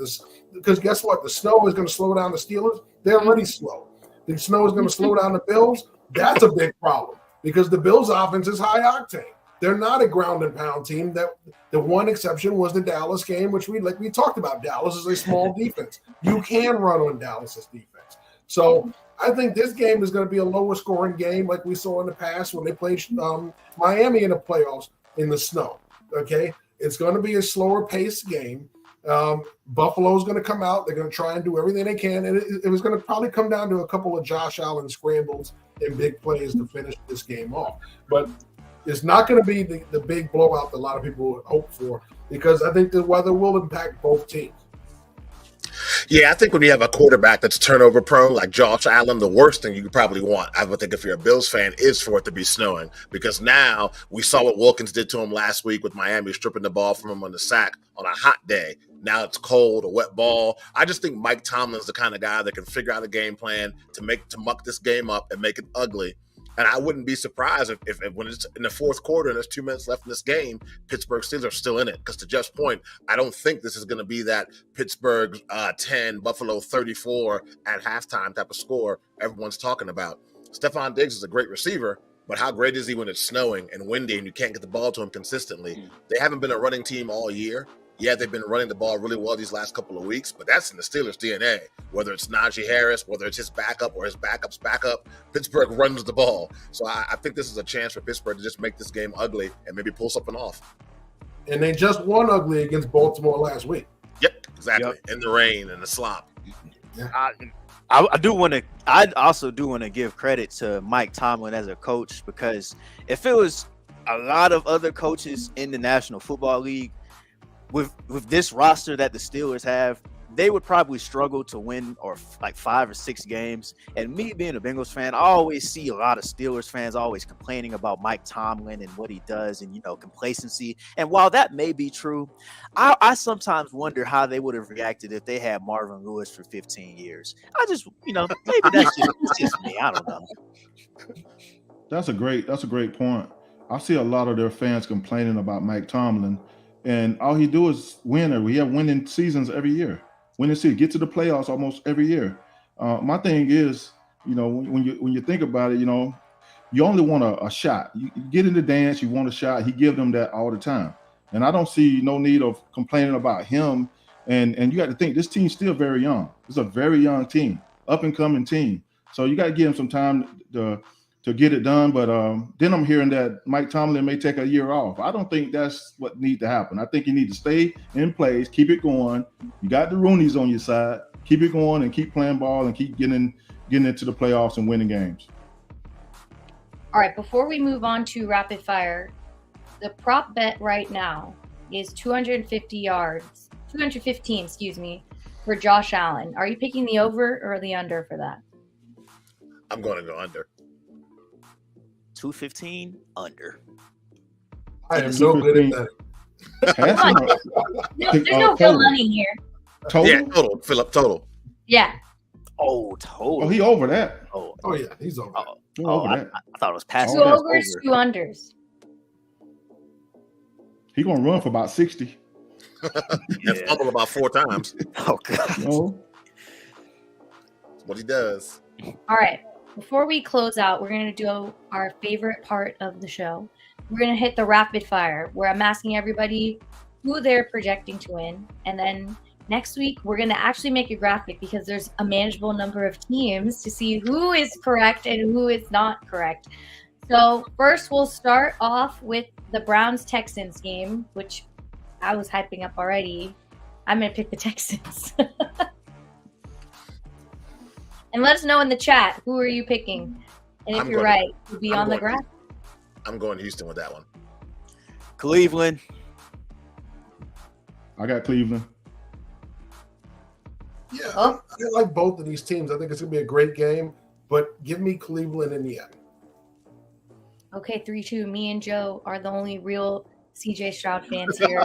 because guess what? The snow is going to slow down the Steelers. They're already slow. The snow is going to slow down the Bills. That's a big problem because the Bills' offense is high octane. They're not a ground and pound team. That the one exception was the Dallas game, which we talked about. Dallas is a small defense. You can run on Dallas's defense. So I think this game is going to be a lower scoring game like we saw in the past when they played Miami in the playoffs in the snow. Okay, it's going to be a slower paced game. Buffalo's going to come out. They're going to try and do everything they can. And it was going to probably come down to a couple of Josh Allen scrambles and big plays to finish this game off. But it's not going to be the big blowout that a lot of people hope for, because I think the weather will impact both teams. Yeah, I think when you have a quarterback that's turnover prone like Josh Allen, the worst thing you could probably want, I would think if you're a Bills fan, is for it to be snowing, because now we saw what Wilkins did to him last week with Miami stripping the ball from him on the sack on a hot day. Now it's cold, a wet ball. I just think Mike Tomlin's the kind of guy that can figure out a game plan to muck this game up and make it ugly. And I wouldn't be surprised if when it's in the fourth quarter and there's 2 minutes left in this game, Pittsburgh Steelers are still in it. Because to Jeff's point, I don't think this is going to be that Pittsburgh 10, Buffalo 34 at halftime type of score everyone's talking about. Stephon Diggs is a great receiver, but how great is he when it's snowing and windy and you can't get the ball to him consistently? They haven't been a running team all year. Yeah, they've been running the ball really well these last couple of weeks, but that's in the Steelers' DNA. Whether it's Najee Harris, whether it's his backup or his backup's backup, Pittsburgh runs the ball. So I think this is a chance for Pittsburgh to just make this game ugly and maybe pull something off. And they just won ugly against Baltimore last week. Yep, exactly. Yep. In the rain and the slop. Yeah. I also do want to give credit to Mike Tomlin as a coach, because if it was a lot of other coaches in the National Football League, with this roster that the Steelers have, they would probably struggle to win or like 5 or 6 games. And me being a Bengals fan, I always see a lot of Steelers fans always complaining about Mike Tomlin and what he does and, complacency. And while that may be true, I sometimes wonder how they would have reacted if they had Marvin Lewis for 15 years. I just, maybe that's just me. I don't know. That's a great point. I see a lot of their fans complaining about Mike Tomlin, and all he do is win. We have winning seasons every year. Winning season, get to the playoffs almost every year. My thing is, when you think about it, you only want a shot. You get in the dance, you want a shot. He give them that all the time, and I don't see no need of complaining about him. And you got to think, this team's still very young. It's a very young team, up and coming team. So you got to give him some time to get it done. But then I'm hearing that Mike Tomlin may take a year off. I don't think that's what needs to happen. I think you need to stay in place, keep it going. You got the Roonies on your side. Keep it going and keep playing ball and keep getting into the playoffs and winning games. All right, before we move on to rapid fire, the prop bet right now is 215, for Josh Allen. Are you picking the over or the under for that? I'm going to go under. 215 under. I am so good at that. There's no real money here. Total? Yeah, total. Phillip, total. Yeah. Oh, total. Oh, he over that. Oh yeah, he's over. That. I thought it was past. 2 overs, 2 unders. He gonna run for about 60. And fumble about 4 times. Oh God. Oh. That's what he does. All right. Before we close out, we're going to do our favorite part of the show. We're going to hit the rapid fire, where I'm asking everybody who they're projecting to win. And then next week, we're going to actually make a graphic, because there's a manageable number of teams to see who is correct and who is not correct. So first, we'll start off with the Browns-Texans game, which I was hyping up already. I'm going to pick the Texans. And let us know in the chat, who are you picking? And if you're right, you'll be on the graph. I'm going Houston with that one. Cleveland. I got Cleveland. Yeah, I like both of these teams. I think it's going to be a great game, but give me Cleveland in the end. Okay, 3-2. Me and Joe are the only real CJ Stroud fans here.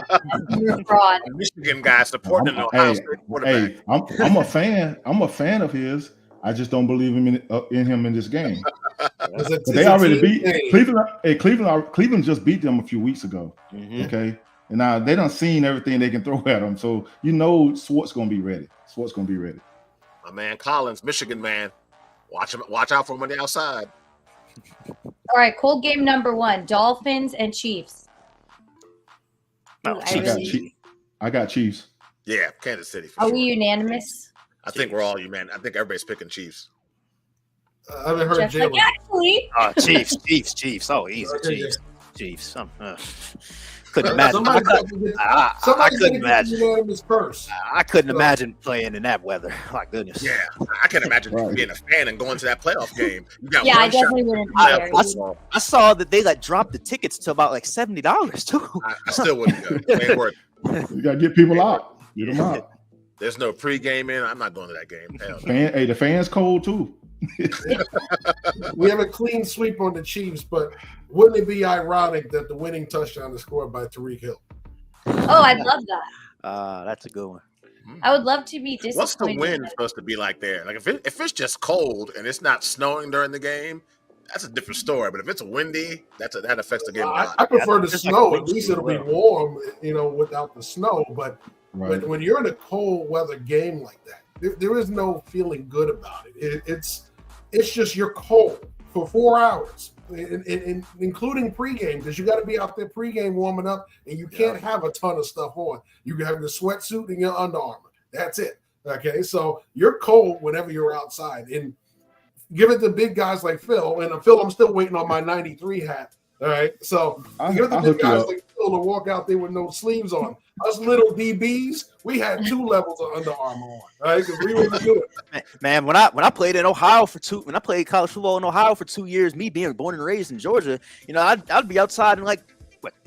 You're fraud. Michigan guy supporting the Ohio State quarterback. I'm a fan. I'm a fan of his. I just don't believe him in him in this game. They already beat Cleveland. Hey, Cleveland just beat them a few weeks ago. Mm-hmm. Okay, and now they done seen everything they can throw at them. So Swart's gonna be ready. My man Collins, Michigan man. Watch out for him on the outside. All right, cold game number 1: Dolphins and Chiefs. I got Chiefs. Yeah, Kansas City. Are we unanimous? I think we're all I think everybody's picking Chiefs. I haven't heard Jalen. Actually. Chiefs. Oh, easy, Chiefs. Chiefs. Couldn't imagine. I couldn't imagine. I couldn't imagine playing in that weather. My goodness. Yeah, I can imagine being a fan and going to that playoff game. You got I definitely wouldn't be there. I saw that they dropped the tickets to about like $70 too. I still wouldn't go. It ain't worth it. You gotta get people out. Get them out. There's no pre-gaming. I'm not going to that game. Hell no. Hey, the fans cold too. We have a clean sweep on the Chiefs, but wouldn't it be ironic that the winning touchdown is scored by Tyreek Hill? Oh, I'd love that. That's a good one. I would love to be disappointed. What's the wind supposed to be like there? Like if it's just cold and it's not snowing during the game, that's a different story. But if it's windy, that affects the game a lot. I prefer the snow. At least it'll be warm, without the snow. But when you're in a cold weather game like that, there is no feeling good about it. It's just you're cold for 4 hours, including pregame, because you got to be out there pregame warming up, and you can't have a ton of stuff on. You can have your sweatsuit and your Under Armour. That's it. Okay, so you're cold whenever you're outside. And give it to big guys like Phil. And Phil, I'm still waiting on my 93 hat. All right, so give it to big guys like Phil to walk out there with no sleeves on. Us little DBs, we had 2 levels of Under Armour on, right? Because we wouldn't do it. Man, when I played in Ohio when I played college football in Ohio for 2 years, me being born and raised in Georgia, I'd be outside in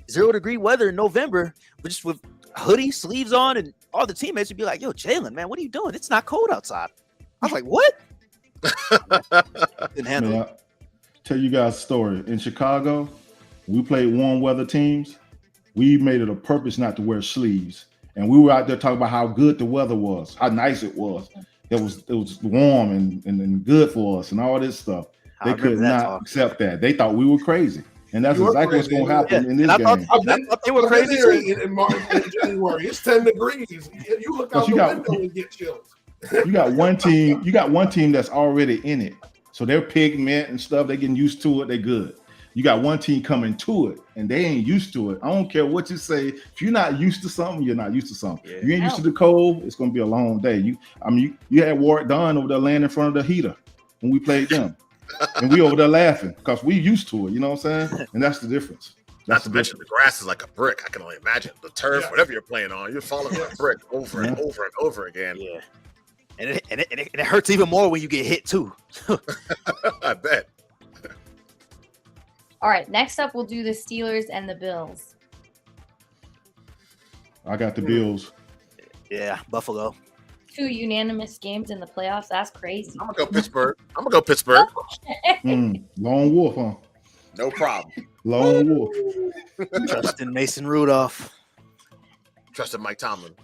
0-degree weather in November, but just with hoodie, sleeves on, and all the teammates would be like, "Yo, Jalen, man, what are you doing? It's not cold outside." I was like, "What?" Didn't handle it. Tell you guys a story. In Chicago, we played warm weather teams. We made it a purpose not to wear sleeves. And we were out there talking about how good the weather was, how nice it was. It was warm and good for us and all this stuff. They could not accept that. They thought we were crazy. And that's exactly what's going to happen in this game. I thought they were crazy in January. It's 10 degrees. You look out the window and get chills. You got one team that's already in it. So they're pigment and stuff. They're getting used to it. They're good. You got one team coming to it, and they ain't used to it. I don't care what you say. If you're not used to something, you're not used to something. Yeah. You ain't used to the cold, it's going to be a long day. You had Warwick Dunn over there laying in front of the heater when we played them. And we over there laughing because we used to it, you know what I'm saying? And that's the difference. Not to mention the grass is like a brick. I can only imagine. The turf, whatever you're playing on, you're falling on a brick over and over and over again. Yeah. And it hurts even more when you get hit too. I bet. All right, next up we'll do the Steelers and the Bills. I got the Bills. Yeah, Buffalo. 2 unanimous games in the playoffs. That's crazy. I'm gonna go Pittsburgh. Lone Wolf, huh? No problem. Lone Wolf. Trusting Mason Rudolph. Trusting Mike Tomlin.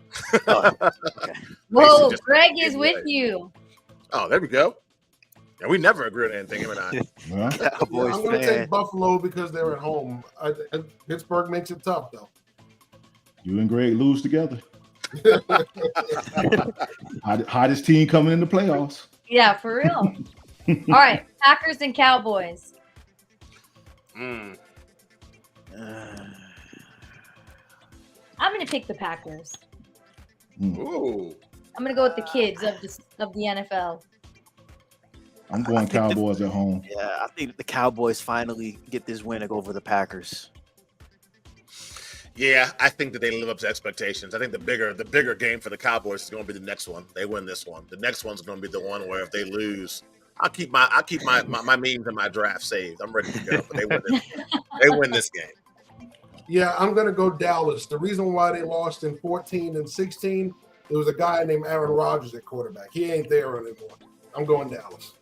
Okay. Whoa, Greg is with you. Oh, there we go. Yeah, we never agree on anything, him and I. I'm going to take Buffalo because they're at home. Pittsburgh makes it tough, though. You and Greg lose together. Hottest team coming in the playoffs. Yeah, for real. All right, Packers and Cowboys. Mm. I'm going to pick the Packers. Ooh. I'm going to go with the kids of the NFL. I'm going Cowboys at home. Yeah, I think the Cowboys finally get this win over the Packers. Yeah, I think that they live up to expectations. I think the bigger game for the Cowboys is going to be the next one. They win this one. The next one's going to be the one where if they lose, I'll keep my memes and my draft saved. I'm ready to go. But they win this game. Yeah, I'm going to go Dallas. The reason why they lost in 14 and 16, there was a guy named Aaron Rodgers at quarterback. He ain't there anymore. I'm going Dallas.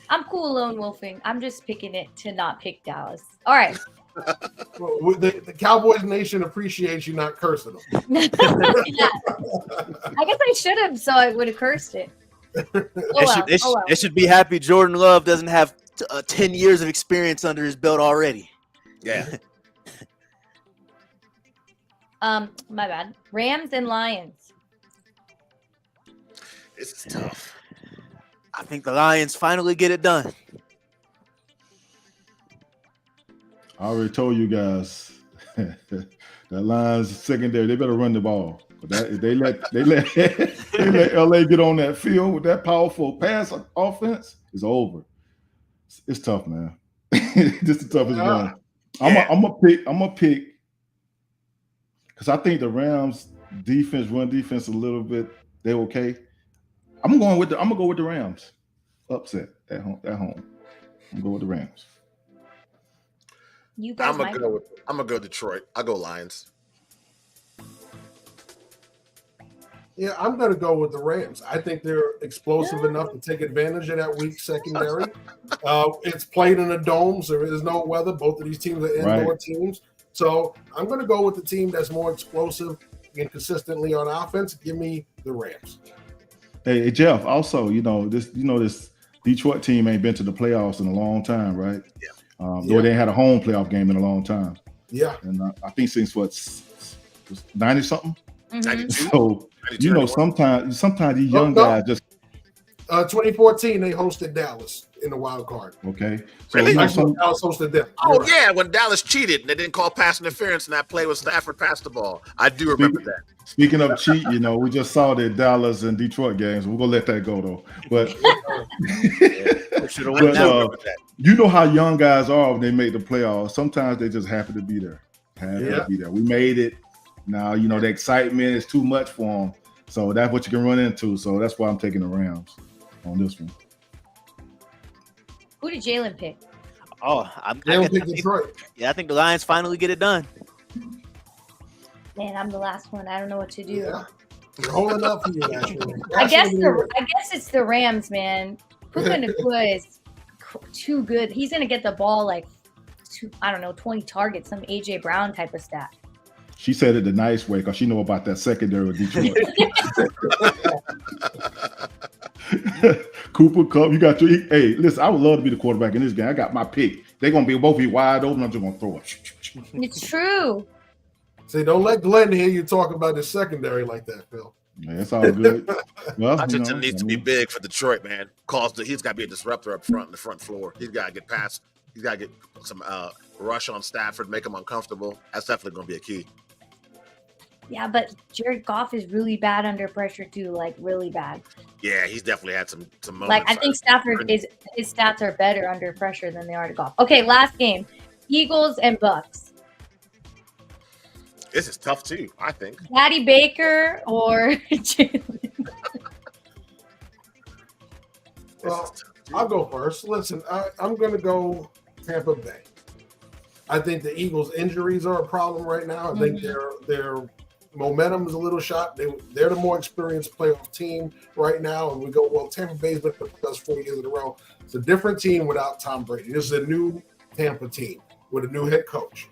I'm cool lone wolfing. I'm just picking it to not pick Dallas. All right. Well, the Cowboys Nation appreciates you not cursing them. Yeah. I guess I should have, so I would have cursed it. They should be happy Jordan Love doesn't have 10 years of experience under his belt already. Yeah. My bad. Rams and Lions. This is tough. I think the Lions finally get it done. I already told you guys that Lions secondary, they better run the ball. If they let LA get on that field with that powerful pass offense, it's over. It's tough, man. Just the toughest one. I'm gonna pick because I think the Rams run defense a little bit. They're okay. I'm gonna go with the Rams. Upset at home. I'm gonna go with the Rams. You guys, I'm gonna go Detroit. I'll go Lions. Yeah, I'm going to go with the Rams. I think they're explosive enough to take advantage of that weak secondary. It's played in a dome, so there is no weather. Both of these teams are indoor teams. So I'm going to go with the team that's more explosive and consistently on offense. Give me the Rams. Hey, Jeff, also, this Detroit team ain't been to the playoffs in a long time, right? Yeah. Though they ain't had a home playoff game in a long time. Yeah. And I think since 90-something? Mm-hmm. So, sometimes these young guys just 2014, they hosted Dallas in the wild card. Okay. So Really? Dallas hosted them. Oh, yeah, when Dallas cheated and they didn't call pass interference in that play when Stafford passed the ball. I do remember that. Speaking of cheat, we just saw the Dallas and Detroit games. We're gonna let that go though. But, how young guys are when they make the playoffs. Sometimes they just happy to be there. To be there. We made it. Now the excitement is too much for them. So that's what you can run into. So that's why I'm taking the Rams on this one. Who did Jalen pick? Oh, Jalen picked Detroit. Yeah, I think the Lions finally get it done. Man, I'm the last one. I don't know what to do. Yeah. You're holding up for you, actually. I guess it's the Rams, man. Puka Nacua is too good. He's gonna get the ball like 20 targets, some AJ Brown type of stat. She said it the nice way because she know about that secondary of Detroit. Cooper Kupp, you got your. Hey, listen, I would love to be the quarterback in this game. I got my pick. They're gonna both be wide open. I'm just gonna throw it. It's true. See, don't let Glenn hear you talk about the secondary like that, Phil. Yeah, it's all good. Well, Hutchinson needs to be big for Detroit, man. He's got to be a disruptor up front in the front floor. He's got to get past. He's got to get some rush on Stafford, make him uncomfortable. That's definitely going to be a key. Yeah, but Jared Goff is really bad under pressure too, like really bad. Yeah, he's definitely had some moments. Like I think his stats are better under pressure than they are to Goff. Okay, last game, Eagles and Bucks. This is tough too, I think. Patty Baker or Jalen? Well, I'll go first. Listen, I'm going to go Tampa Bay. I think the Eagles' injuries are a problem right now. I think their momentum is a little shot. They're the more experienced playoff team right now. And we go, well, Tampa Bay's been with us 4 years in a row. It's a different team without Tom Brady. This is a new Tampa team with a new head coach.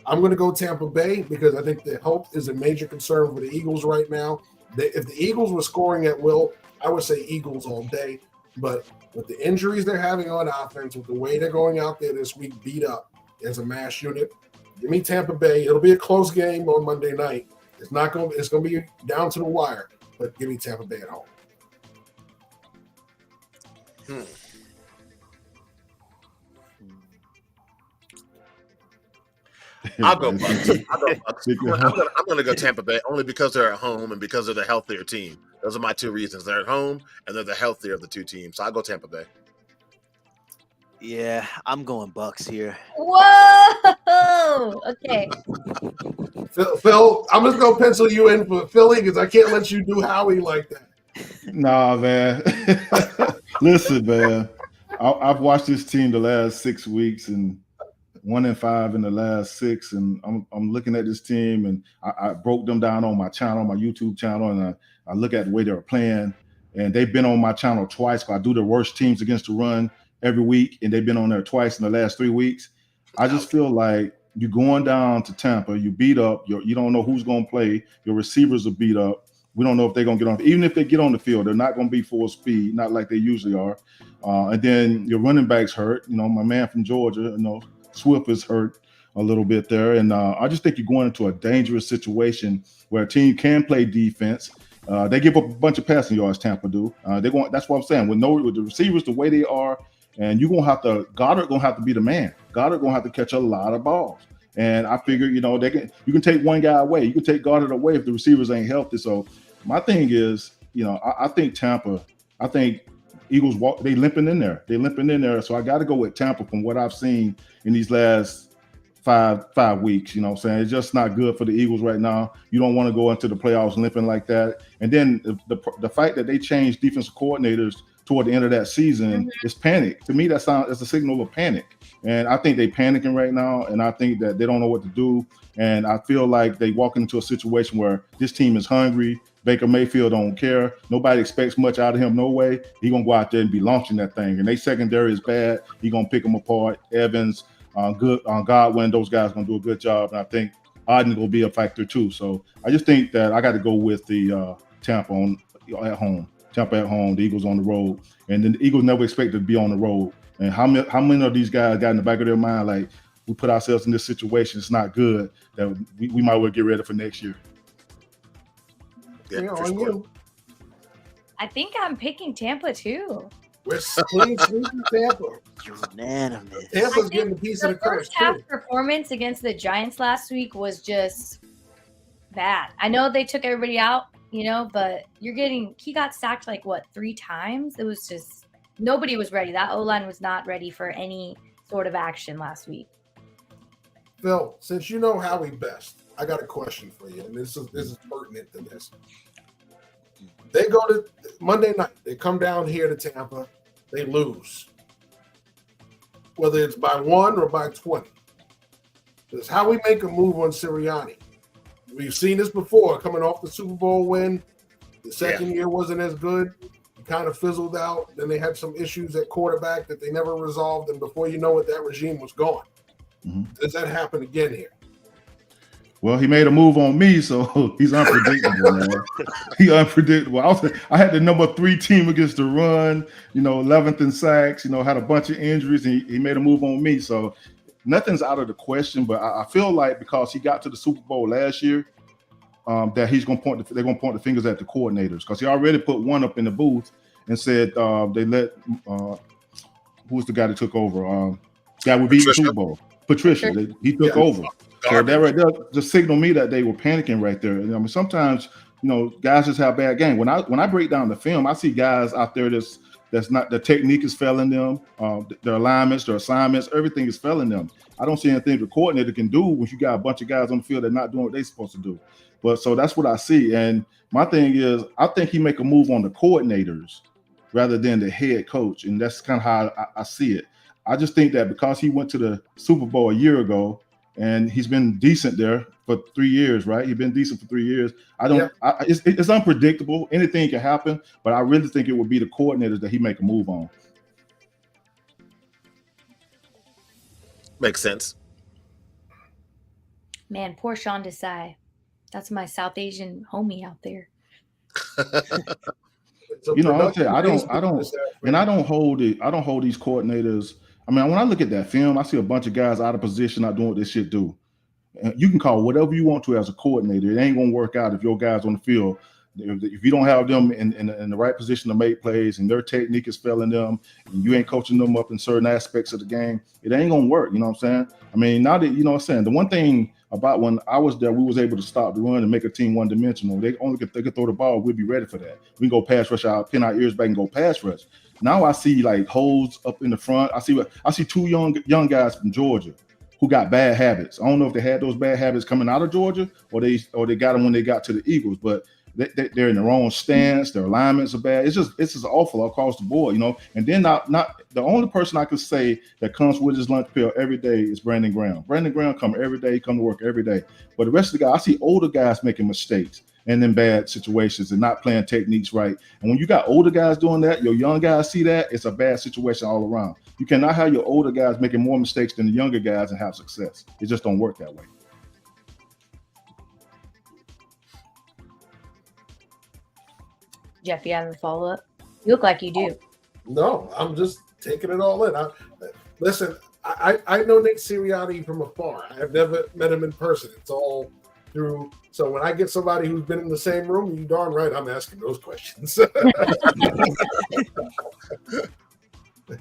I'm going to go Tampa Bay because I think the health is a major concern for the Eagles right now. If the Eagles were scoring at will, I would say Eagles all day. But with the injuries they're having on offense, with the way they're going out there this week beat up as a mass unit, give me Tampa Bay. It'll be a close game on Monday night. It's going to be down to the wire, but give me Tampa Bay at home. I'll go Bucks. I'm going to go Tampa Bay only because they're at home and because they're the healthier team. Those are my two reasons. They're at home and they're the healthier of the two teams. So I'll go Tampa Bay. Yeah, I'm going Bucks here. Whoa! Okay. Phil, I'm just going to pencil you in for Philly because I can't let you do Howie like that. Nah, man. Listen, man. I've watched this team the last 6 weeks and 1-5 in the last 6, and I'm looking at this team, and I broke them down on my channel, my YouTube channel, and I look at the way they're playing, and they've been on my channel twice. I do the worst teams against the run every week, and they've been on there twice in the last 3 weeks. I just feel like you're going down to Tampa, you beat up, you don't know who's going to play, your receivers are beat up. We don't know if they're going to get on. Even if they get on the field, they're not going to be full speed, not like they usually are. And then your running backs hurt. My man from Georgia, Swift is hurt a little bit there. And I just think you're going into a dangerous situation where a team can play defense. They give up a bunch of passing yards, Tampa do. That's what I'm saying. With the receivers the way they are, and Goddard going to have to be the man. Goddard going to have to catch a lot of balls. And I figure, you can take one guy away. You can take Goddard away if the receivers ain't healthy. So my thing is, I think Tampa, Eagles they limping in there. So I got to go with Tampa from what I've seen in these last five weeks. You know what I'm saying? It's just not good for the Eagles right now. You don't want to go into the playoffs limping like that. And then the fact that they changed defensive coordinators toward the end of that season is panic. To me, that's a signal of panic. And I think they're panicking right now, and I think that they don't know what to do. And I feel like they walk into a situation where this team is hungry. Baker Mayfield don't care. Nobody expects much out of him. No way. He's going to go out there and be launching that thing. And they secondary is bad. He's going to pick them apart. Evans, Godwin, those guys going to do a good job. And I think Auden will be a factor too. So I just think that I got to go with the Tampa at home. Tampa at home, the Eagles on the road. And then the Eagles never expected to be on the road. And how many of these guys got in the back of their mind, like, we put ourselves in this situation, it's not good, that we might well get ready for next year. Yeah, on you. I think I'm picking Tampa too. We're clean sweeping Tampa. Unanimous. Tampa's getting a piece of the curse first half too. performance against the Giants last week was just bad. I know they took everybody out, but he got sacked like 3 times. It was just nobody was ready. That O-line was not ready for any sort of action last week. Phil, since you know Howie best, I got a question for you, and this is pertinent to this. They go to Monday night. They come down here to Tampa. They lose. Whether it's by 1 or by 20. Does Howie make a move on Sirianni? We've seen this before, coming off the Super Bowl win. The second year wasn't as good. He kind of fizzled out. Then they had some issues at quarterback that they never resolved, and before you know it, that regime was gone. Does that happen again here? Well, he made a move on me, so he's unpredictable, man. He's unpredictable. I had the number 3 team against the run, 11th in sacks, had a bunch of injuries, and he made a move on me. So nothing's out of the question, but I feel like because he got to the Super Bowl last year, that they're going to point the fingers at the coordinators, because he already put one up in the booth and said they let who's the guy that took over? Guy would beat the Super Bowl. Patricia. He took over. So that right there just signaled me that they were panicking right there. And I mean, sometimes guys just have bad game. When I break down the film, I see guys out there that's not, the technique is failing them, their alignments, their assignments, everything is failing them. I don't see anything the coordinator can do when you got a bunch of guys on the field that are not doing what they're supposed to do. But so that's what I see. And my thing is, I think he make a move on the coordinators rather than the head coach, and that's kind of how I see it. I just think that because he went to the Super Bowl a year ago and he's been decent there for 3 years, right? He's been decent for 3 years. It's unpredictable. Anything can happen, but I really think it would be the coordinators that he make a move on. Makes sense. Man, poor Sean Desai. That's my South Asian homie out there. I'll tell you, I don't hold these coordinators. I mean, when I look at that film, I see a bunch of guys out of position, not doing what they should do. And you can call whatever you want to as a coordinator. It ain't going to work out if your guys on the field, if you don't have them in the right position to make plays and their technique is failing them and you ain't coaching them up in certain aspects of the game, it ain't going to work. You know what I'm saying? I mean, now that, the one thing about when I was there, we was able to stop the run and make a team one-dimensional. They could throw the ball. We'd be ready for that. We can go pass rush out, pin our ears back and go pass rush. Now I see like holes up in the front. I see 2 young guys from Georgia who got bad habits. I don't know if they had those bad habits coming out of Georgia or they got them when they got to the Eagles, but they're in the wrong stance. Their alignments are bad. It's just awful across the board, And then not the only person I could say that comes with his lunch pail every day is Brandon Graham. Brandon Graham come every day, come to work every day. But the rest of the guys, I see older guys making mistakes and in bad situations and not playing techniques right. And when you got older guys doing that, your young guys see that, it's a bad situation all around. You cannot have your older guys making more mistakes than the younger guys and have success. It just don't work that way. Jeff, you have a follow-up? You look like you do. No, I'm just taking it all in. Listen, I know Nick Sirianni from afar. I've never met him in person. It's all through. So when I get somebody who's been in the same room, you darn right I'm asking those questions.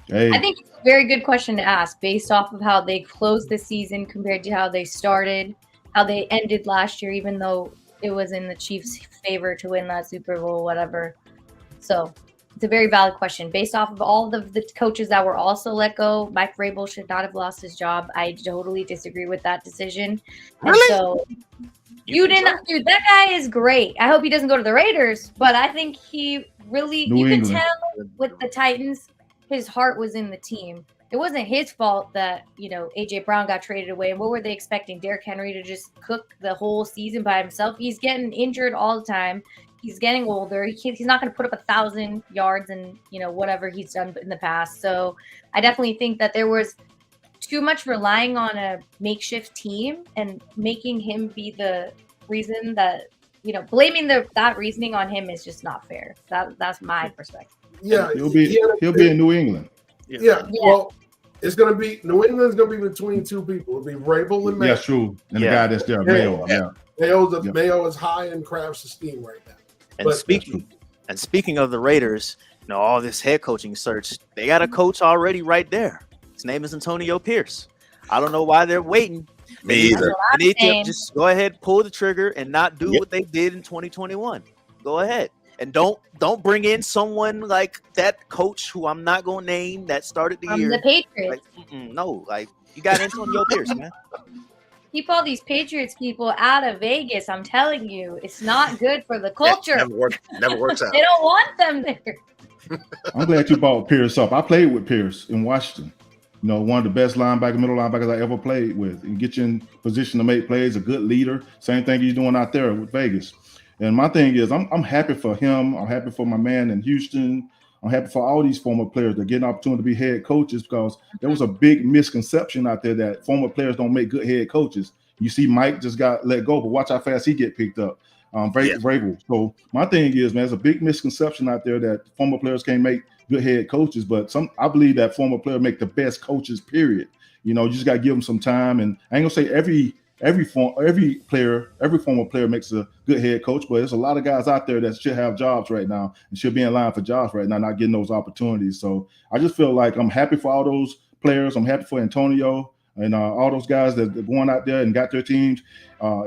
Hey. I think it's a very good question to ask based off of how they closed the season compared to how they started, how they ended last year, even though it was in the Chiefs' favor to win that Super Bowl, whatever. So it's a very valid question. Based off of all the coaches that were also let go, Mike Vrabel should not have lost his job. I totally disagree with that decision. Really? And so you didn't, dude. That guy is great. I hope he doesn't go to the Raiders, but I think he really, New you can England. tell with the Titans, his heart was in the team. It wasn't his fault that, AJ Brown got traded away. And what were they expecting? Derrick Henry to just cook the whole season by himself? He's getting injured all the time. He's getting older. He's not going to put up 1,000 yards and, whatever he's done in the past. So I definitely think that there was too much relying on a makeshift team and making him be the reason that, blaming that reasoning on him is just not fair. That's my perspective. Yeah, He'll be in New England. Yeah. Well, it's going to be New England's going to be between two people. It'll be Vrabel and Mayo. Yeah, true. And the guy that's there, Mayo. Yeah. Mayo is high in Kraft's esteem right now. And speaking of the Raiders, all this head coaching search, they got a coach already right there. His name is Antonio Pierce. I don't know why they're waiting. Me either. They need to just go ahead, pull the trigger, and not do what they did in 2021. Go ahead. And don't bring in someone like that coach who I'm not gonna name that started the year. The Patriots. No, you got Antonio Pierce, man. Keep all these Patriots people out of Vegas. I'm telling you, it's not good for the culture. Never works out. They don't want them there. I'm glad you brought Pierce up. I played with Pierce in Washington. One of the best middle linebackers I ever played with. And get you in position to make plays, a good leader. Same thing he's doing out there with Vegas. And my thing is, I'm happy for him. I'm happy for my man in Houston. I'm happy for all these former players that get an opportunity to be head coaches, because there was a big misconception out there that former players don't make good head coaches. You see Mike just got let go, but watch how fast he get picked up. Vrabel. So my thing is, man, there's a big misconception out there that former players can't make good head coaches, but I believe that former players make the best coaches, period. You just got to give them some time. And I ain't gonna say every former player makes a good head coach, but there's a lot of guys out there that should have jobs right now and should be in line for jobs right now, not getting those opportunities. So I just feel like I'm happy for all those players. I'm happy for Antonio and all those guys that are going out there and got their teams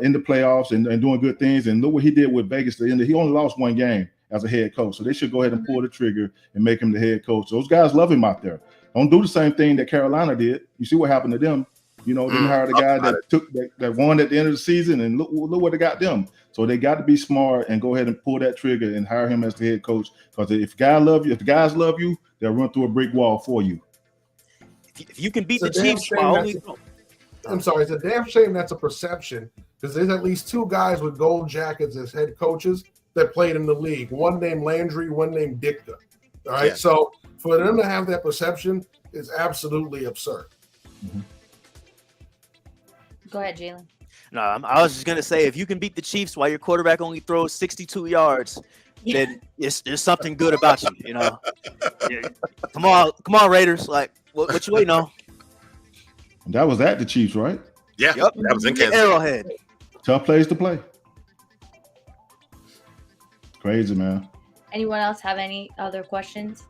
in the playoffs and doing good things. And look what he did with Vegas. He only lost one game as a head coach. So they should go ahead and pull the trigger and make him the head coach. Those guys love him out there. Don't do the same thing that Carolina did. You see what happened to them. Didn't hire the guy that won at the end of the season, and look what they got them. So they got to be smart and go ahead and pull that trigger and hire him as the head coach. Because if the guys love you, they'll run through a brick wall for you. If you can beat the Chiefs, I'm sorry, it's a damn shame that's a perception, because there's at least two guys with gold jackets as head coaches that played in the league. One named Landry, one named Ditka. All right, so for them to have that perception is absolutely absurd. Mm-hmm. Go ahead, Jalen. No, I was just gonna say, if you can beat the Chiefs while your quarterback only throws 62 yards, then there's something good about you. Yeah. Come on, Raiders! Like, what you waiting on? That was at the Chiefs, right? Yeah, yep. That was in Kansas. Arrowhead. Tough place to play. Crazy, man. Anyone else have any other questions?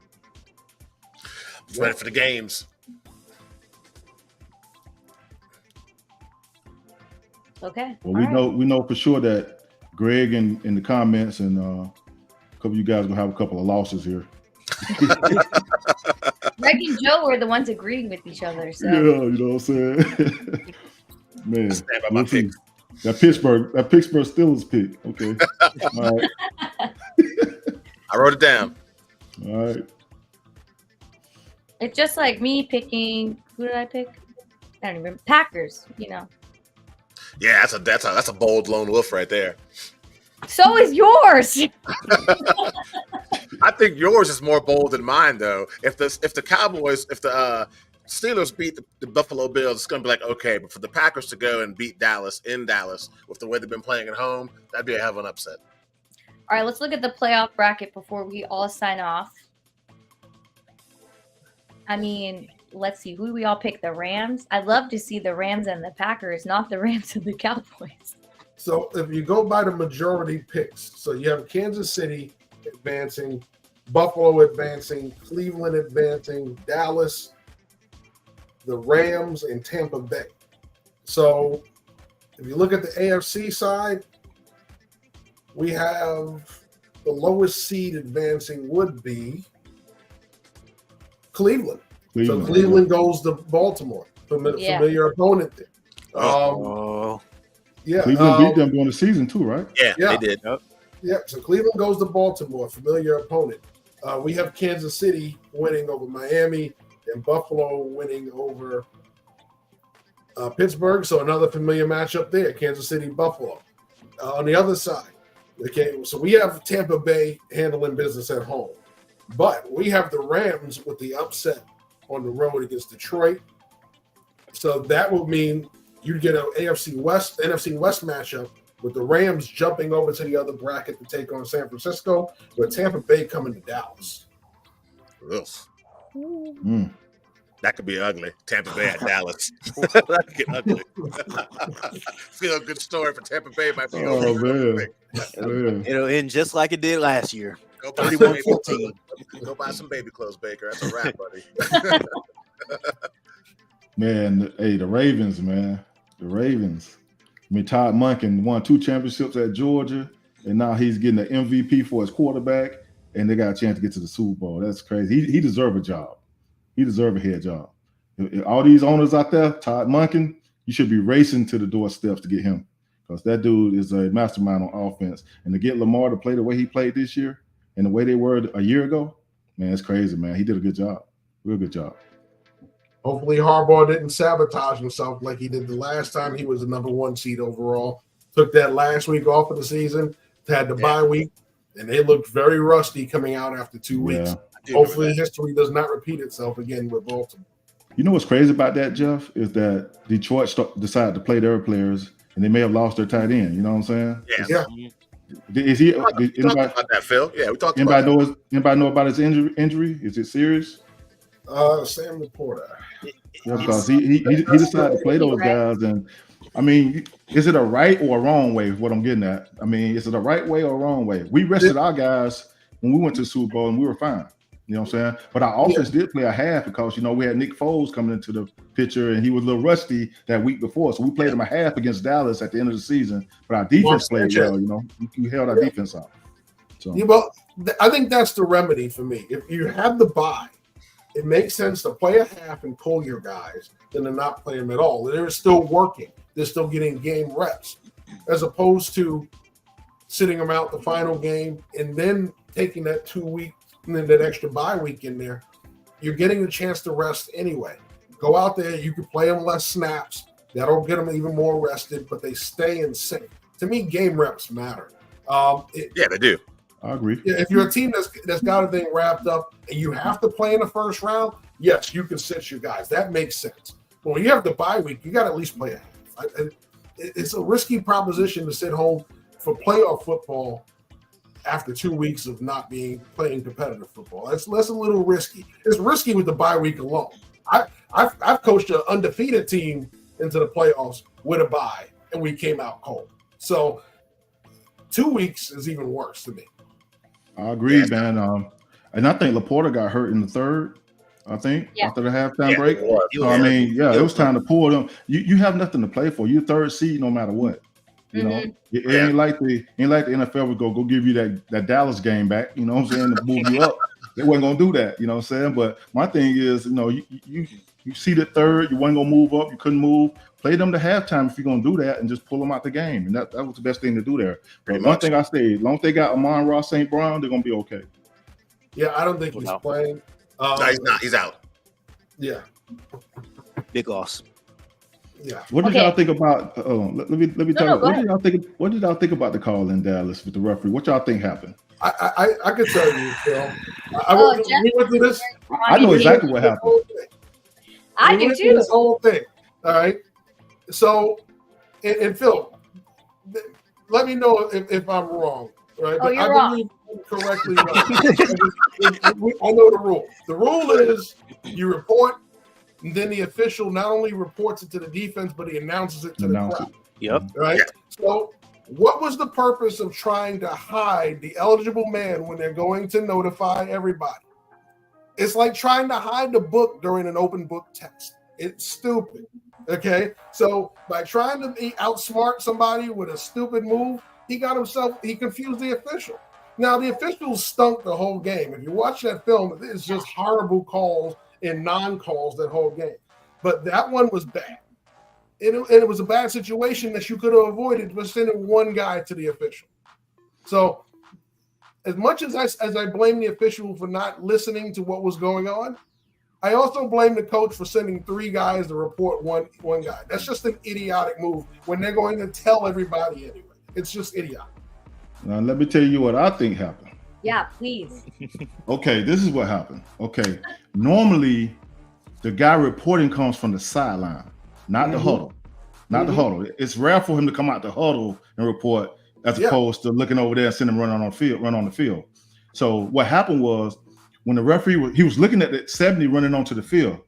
Ready for the games. Okay. Well, we know for sure that Greg in the comments and a couple of you guys gonna have a couple of losses here. Greg and Joe were the ones agreeing with each other. So. Yeah, you know what I'm saying? Man, Stand by my pick. That Pittsburgh Steelers pick. Okay. All right. I wrote it down. All right. It's just like me picking. Who did I pick? I don't even remember. Packers. Yeah, that's a bold lone wolf right there. So is yours. I think yours is more bold than mine, though. If the Steelers beat the Buffalo Bills, it's going to be like, okay, but for the Packers to go and beat Dallas in Dallas with the way they've been playing at home, that'd be a hell of an upset. All right, let's look at the playoff bracket before we all sign off. I mean, let's see. Who do we all pick? The Rams? I'd love to see the Rams and the Packers, not the Rams and the Cowboys. So if you go by the majority picks, so you have Kansas City advancing, Buffalo advancing, Cleveland advancing, Dallas, the Rams, and Tampa Bay. So if you look at the AFC side, we have the lowest seed advancing would be Cleveland. So Cleveland goes to Baltimore, familiar opponent there. Yeah, Cleveland beat them during the season too, right? Yeah, they did. Yeah, so Cleveland goes to Baltimore, familiar opponent. We have Kansas City winning over Miami and Buffalo winning over Pittsburgh. So another familiar matchup there, Kansas City, Buffalo. On the other side, okay, so we have Tampa Bay handling business at home. But we have the Rams with the upset on the road against Detroit. So that would mean you'd get an NFC West matchup with the Rams jumping over to the other bracket to take on San Francisco, with Tampa Bay coming to Dallas. Ugh. That could be ugly. Tampa Bay at Dallas. That could get ugly. Feel a good story for Tampa Bay might be over. It'll end just like it did last year. Go buy 31-14. Go buy some baby clothes, Baker. That's a wrap, buddy. Man, hey, the Ravens, man. The Ravens. I mean, Todd Monken won 2 championships at Georgia, and now he's getting an MVP for his quarterback, and they got a chance to get to the Super Bowl. That's crazy. He deserves a job. He deserves a head job. All these owners out there, Todd Monken, you should be racing to the doorsteps to get him, because that dude is a mastermind on offense. And to get Lamar to play the way he played this year and the way they were a year ago, man, it's crazy, man. He did a good job. Real good job. Hopefully Harbaugh didn't sabotage himself like he did the last time he was the number 1 seed overall. Took that last week off of the season, had the bye week, and they looked very rusty coming out after 2 weeks. Hopefully history does not repeat itself again with Baltimore. You know what's crazy about that, Jeff, is that Detroit decided to play their players, and they may have lost their tight end. You know what I'm saying? Yeah. Is he? We talked about that, Phil. Yeah, we talked about that. Anybody know about his injury? Is it serious? Sam Laporta. Yeah, because he decided to play those guys, and I mean, is it a right or a wrong way? Is what I'm getting at. I mean, is it a right way or a wrong way? We rested our guys when we went to the Super Bowl, and we were fine. You know what I'm saying? But our offense did play a half because, you know, we had Nick Foles coming into the picture, and he was a little rusty that week before. So we played him a half against Dallas at the end of the season. But our defense played well, you know. We held our defense out. So. Yeah, well, I think that's the remedy for me. If you have the bye, it makes sense to play a half and pull your guys than to not play them at all. They're still working. They're still getting game reps, as opposed to sitting them out the final game and then taking that 2 week and then that extra bye week in there. You're getting the chance to rest anyway. Go out there. You can play them less snaps. That'll get them even more rested, but they stay in sync. To me, game reps matter. Yeah, they do. I agree. If you're a team that's got everything wrapped up and you have to play in the first round, yes, you can sit your guys. That makes sense. But when you have the bye week, you got to at least play a half. It's a risky proposition to sit home for playoff football after 2 weeks of not playing competitive football. That's a little risky. It's risky with the bye week alone. I've coached an undefeated team into the playoffs with a bye, and we came out cold. So 2 weeks is even worse to me. I agree, man. And I think Laporta got hurt in the third, after the halftime break. It was time to pull them. You have nothing to play for. You're third seed no matter what. You know, it ain't like the NFL would go give you that Dallas game back, you know what I'm saying, to move you up. They wasn't gonna do that, you know what I'm saying? But my thing is, you know, you seeded third, you wasn't gonna move up, you couldn't move. Play them to halftime if you're gonna do that and just pull them out the game. And that was the best thing to do there. But one thing I say, as long as they got Amon-Ra St. Brown, they're gonna be okay. Yeah, I don't think he's playing. No, he's not. He's out. Yeah. Big loss. Yeah. What did y'all think about? Let me tell you. What did y'all think about the call in Dallas with the referee? What y'all think happened? I could tell you, Phil. We went through this. I know exactly what happened. I do too. This whole thing. All right. So, and Phil, let me know if I'm wrong. Right? Oh, you're wrong. Correctly right. I know the rule. The rule is you report, and then the official not only reports it to the defense, but he announces it to the crowd. Yep. Right? Yeah. So what was the purpose of trying to hide the eligible man when they're going to notify everybody? It's like trying to hide the book during an open book test. It's stupid. Okay? So by trying to outsmart somebody with a stupid move, he confused the official. Now, the officials stunk the whole game. If you watch that film, it's just horrible calls and non-calls that whole game. But that one was bad. And it was a bad situation that you could have avoided by sending one guy to the official. So as much as I blame the official for not listening to what was going on, I also blame the coach for sending 3 guys to report one guy. That's just an idiotic move when they're going to tell everybody anyway. It's just idiotic. Now, let me tell you what I think happened. Yeah, please. Okay, this is what happened. Okay, normally the guy reporting comes from the sideline, not the huddle. Not the huddle. It's rare for him to come out the huddle and report as opposed to looking over there and seeing him run on the field. So what happened was when the referee he was looking at the 70 running onto the field.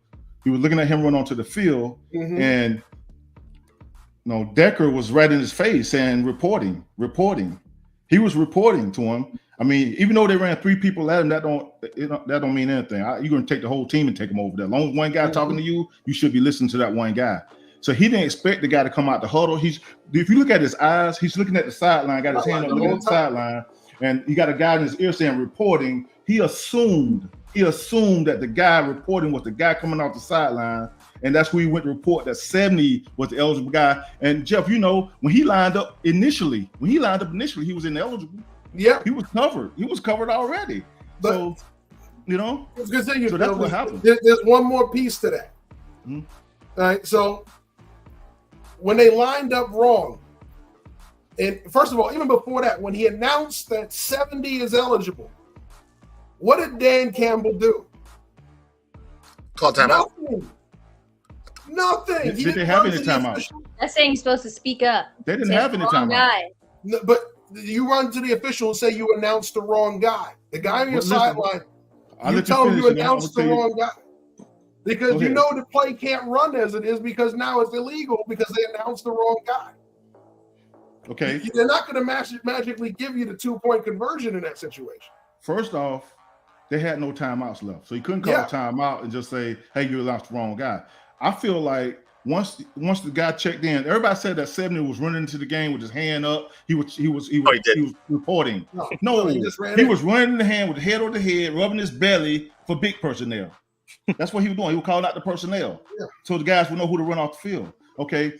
He was looking at him run onto the field, and Decker was right in his face saying reporting. He was reporting to him. I mean, even though they ran 3 people at him, that don't mean anything. You're going to take the whole team and take him over there. As long as one guy talking to you, you should be listening to that one guy. So he didn't expect the guy to come out the huddle. If you look at his eyes, he's looking at the sideline, got his hand up looking at the sideline, and he got a guy in his ear saying reporting. He assumed that the guy reporting was the guy coming off the sideline, and that's where he went to report that 70 was the eligible guy. And Jeff, when he lined up initially, he was ineligible. Yeah, he was covered. He was covered already. But, so, so that's what happened. There's one more piece to that. All right, so when they lined up wrong, and first of all, even before that, when he announced that 70 is eligible, what did Dan Campbell do? Call timeout. Nothing. Did they have any timeout? That's saying he's supposed to speak up. They didn't have any timeout. No, but you run to the official and say you announced the wrong guy. The guy on your sideline, you tell him you announced the wrong guy. Because the play can't run as it is because now it's illegal because they announced the wrong guy. Okay. They're not going to magically give you the 2-point conversion in that situation. First off, they had no timeouts left. So you couldn't call a timeout and just say, hey, you announced the wrong guy. I feel like once the guy checked in, everybody said that 70 was running into the game with his hand up. He was reporting. No, he was running the hand with the head over the head, rubbing his belly for big personnel. That's what he was doing. He was calling out the personnel. So the guys would know who to run off the field. Okay.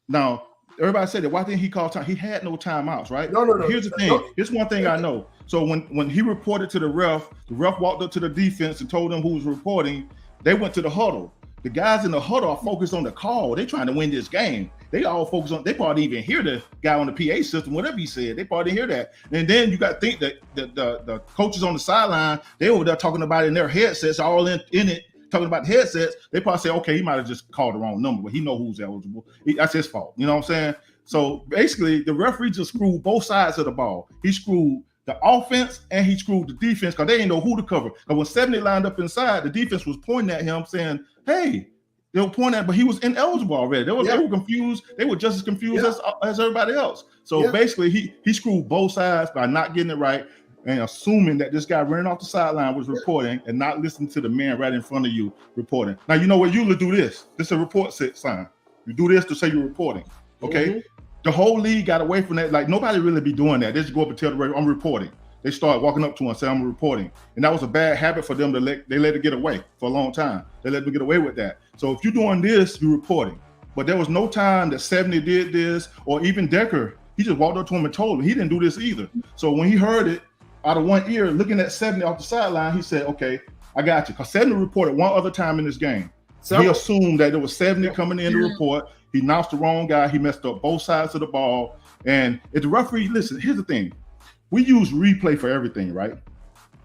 Now, everybody said that. Why didn't he call time? He had no timeouts, right? No. Here's the thing. Here's one thing I know. So when he reported to the ref walked up to the defense and told them who was reporting. They went to the huddle. The guys in the huddle are focused on the call. They're trying to win this game. They all focus on. They probably didn't even hear the guy on the PA system, whatever he said. They probably didn't hear that. And then you got to think that the coaches on the sideline, they over there talking about it in their headsets, all in it, talking about the headsets. They probably say, okay, he might have just called the wrong number, but he know who's eligible. That's his fault. You know what I'm saying? So basically, the referee just screwed both sides of the ball. He screwed the offense and he screwed the defense because they didn't know who to cover. Because when 70 lined up inside, the defense was pointing at him saying, hey, they were pointing at, but he was ineligible already. They were confused. They were just as confused as everybody else. So basically, he screwed both sides by not getting it right and assuming that this guy running off the sideline was reporting and not listening to the man right in front of you reporting. Now, you know what? You do this. This is a report sign. You do this to say you're reporting. Okay? The whole league got away from that. Like, nobody really be doing that. They just go up and tell the referee, I'm reporting. They start walking up to him and say, I'm reporting. And that was a bad habit for them to let it get away for a long time. They let them get away with that. So if you're doing this, you're reporting. But there was no time that 70 did this, or even Decker, he just walked up to him and told him. He didn't do this either. So when he heard it out of one ear, looking at 70 off the sideline, he said, okay, I got you. Because 70 reported one other time in this game. He assumed that there was 70 coming in to report. He announced the wrong guy. He messed up both sides of the ball. And if the referee, listen, here's the thing. We use replay for everything, right?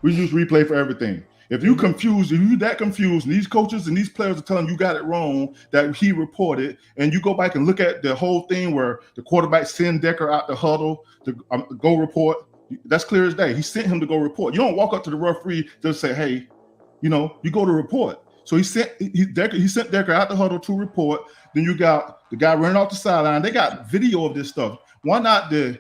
We use replay for everything. If you confused, if you that confused, and these coaches and these players are telling you got it wrong, that he reported, and you go back and look at the whole thing where the quarterback sent Decker out the huddle to go report, that's clear as day. He sent him to go report. You don't walk up to the referee to say, hey, you go to report. So he sent Decker out the huddle to report. Then you got the guy running off the sideline. They got video of this stuff. Why not the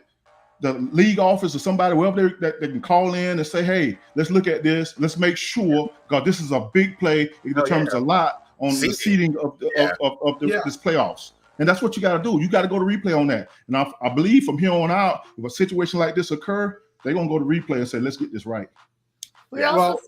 league office or somebody, whoever they can call in and say, hey, let's look at this. Let's make sure, because this is a big play. It determines a lot on the seeding of this playoffs. And that's what you got to do. You got to go to replay on that. And I believe from here on out, if a situation like this occur, they're gonna go to replay and say, let's get this right. We're also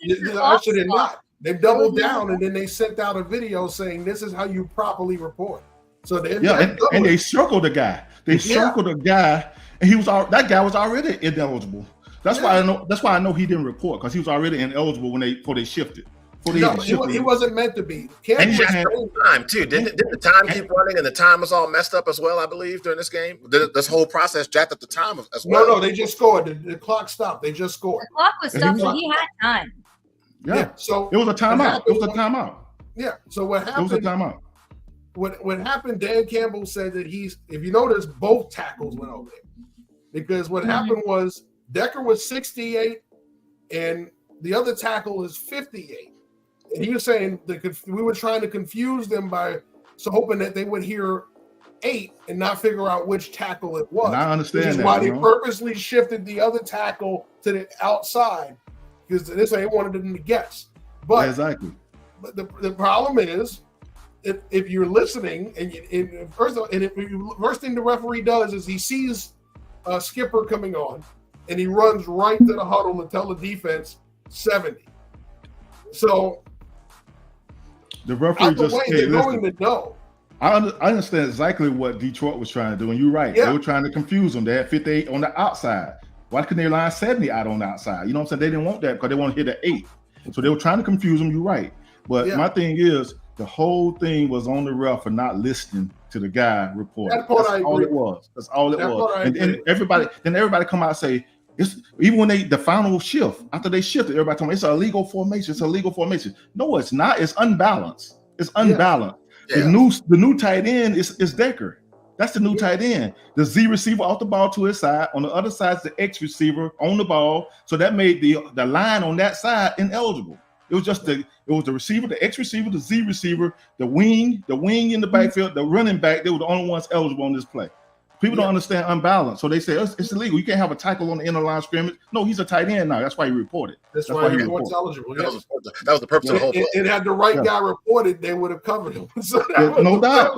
actually they're not. They doubled down and then they sent out a video saying this is how you properly report. So they and they circled the guy. They circled the guy, and that guy was already ineligible. That's why I know he didn't report, because he was already ineligible before they shifted. He wasn't meant to be. And he had time too. Didn't the time keep running, and the time was all messed up as well, I believe, during this game? This whole process jacked up the time as well. No, they just scored. The clock stopped. They just scored. The clock was stopped, so he had time. Yeah. So it was a timeout. It was a timeout. Yeah. So what happened? It was a timeout. What happened? Dan Campbell said that if you notice, both tackles went over there, because what happened was Decker was 68, and the other tackle is 58. And he was saying that we were trying to confuse them by hoping that they would hear 8 and not figure out which tackle it was. And I understand which is that. why they purposely shifted the other tackle to the outside, because this way they wanted them to guess. But exactly. But the problem is, if you're listening, and first thing the referee does is he sees a skipper coming on, and he runs right to the huddle and tell the defense 70. So the referee just they're going to know. I understand exactly what Detroit was trying to do, and you're right. Yeah. They were trying to confuse them. They had 58 on the outside. Why couldn't they line 70 out on the outside? You know what I'm saying? They didn't want that because they want to hit an 8. So they were trying to confuse them. You're right. But my thing is, the whole thing was on the ref for not listening to the guy reporting. That part That's all it was. That's all it was. And everybody come out and say, even when the final shift, after they shifted, everybody told me it's a illegal formation. It's a legal formation. No, it's not. It's unbalanced. It's unbalanced. Yeah. The new tight end is Decker. That's the new tight end. The Z receiver off the ball to his side. On the other side is the X receiver on the ball. So that made the line on that side ineligible. It was just the receiver, the X receiver, the Z receiver, the wing in the backfield, the running back. They were the only ones eligible on this play. People don't understand unbalanced, so they say it's illegal. You can't have a tackle on the inner line scrimmage. No, he's a tight end now. That's why he reported. That's why he was eligible. That was the purpose of the whole play. And had the right guy reported, they would have covered him. So no doubt.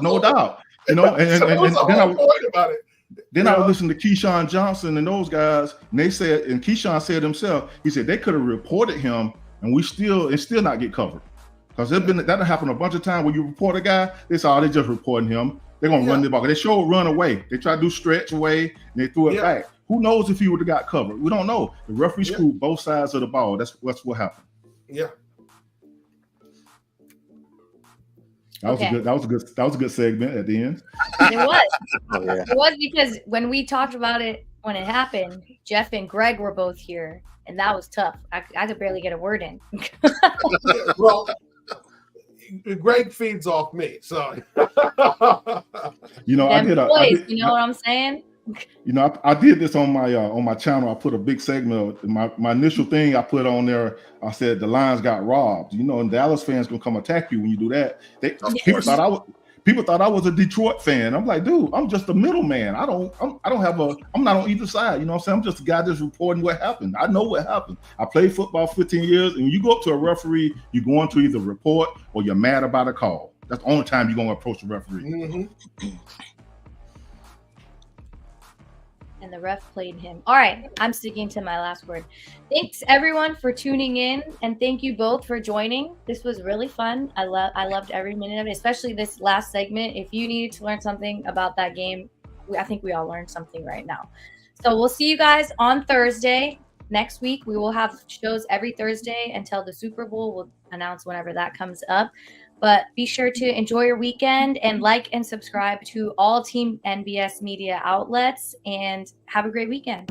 You know, and then I was listening to Keyshawn Johnson and those guys, and they said, and Keyshawn said himself, he said they could have reported him, and still not get covered, because that'll happen a bunch of times when you report a guy. They say, they just reporting him. They're gonna run the ball. They show run away. They try to do stretch away, and they threw it back. Who knows if he would have got covered? We don't know. The referee screwed both sides of the ball. That's what happened. Yeah. That was a good segment at the end. It was. It was, because when we talked about it when it happened, Jeff and Greg were both here, and that was tough. I could barely get a word in. Well, Greg feeds off me, so you know what I'm saying? You know, I did this on my channel. I put a big segment. My initial thing I put on there, I said the Lions got robbed. You know, and Dallas fans gonna come attack you when you do that. People thought I was a Detroit fan. I'm like, dude, I'm just a middleman. I'm not on either side. You know what I'm saying? I'm just a guy that's reporting what happened. I know what happened. I played football 15 years, and when you go up to a referee, you're going to either report or you're mad about a call. That's the only time you're gonna approach the referee. Mm-hmm. And the ref played him. All right, I'm sticking to my last word. Thanks everyone for tuning in, and thank you both for joining. This was really fun. I loved every minute of it, especially this last segment. If you needed to learn something about that game, I think we all learned something right now. So we'll see you guys on Thursday. Next week, we will have shows every Thursday until the Super Bowl. We'll announce whenever that comes up. But be sure to enjoy your weekend and like and subscribe to all Team NBS media outlets, and have a great weekend.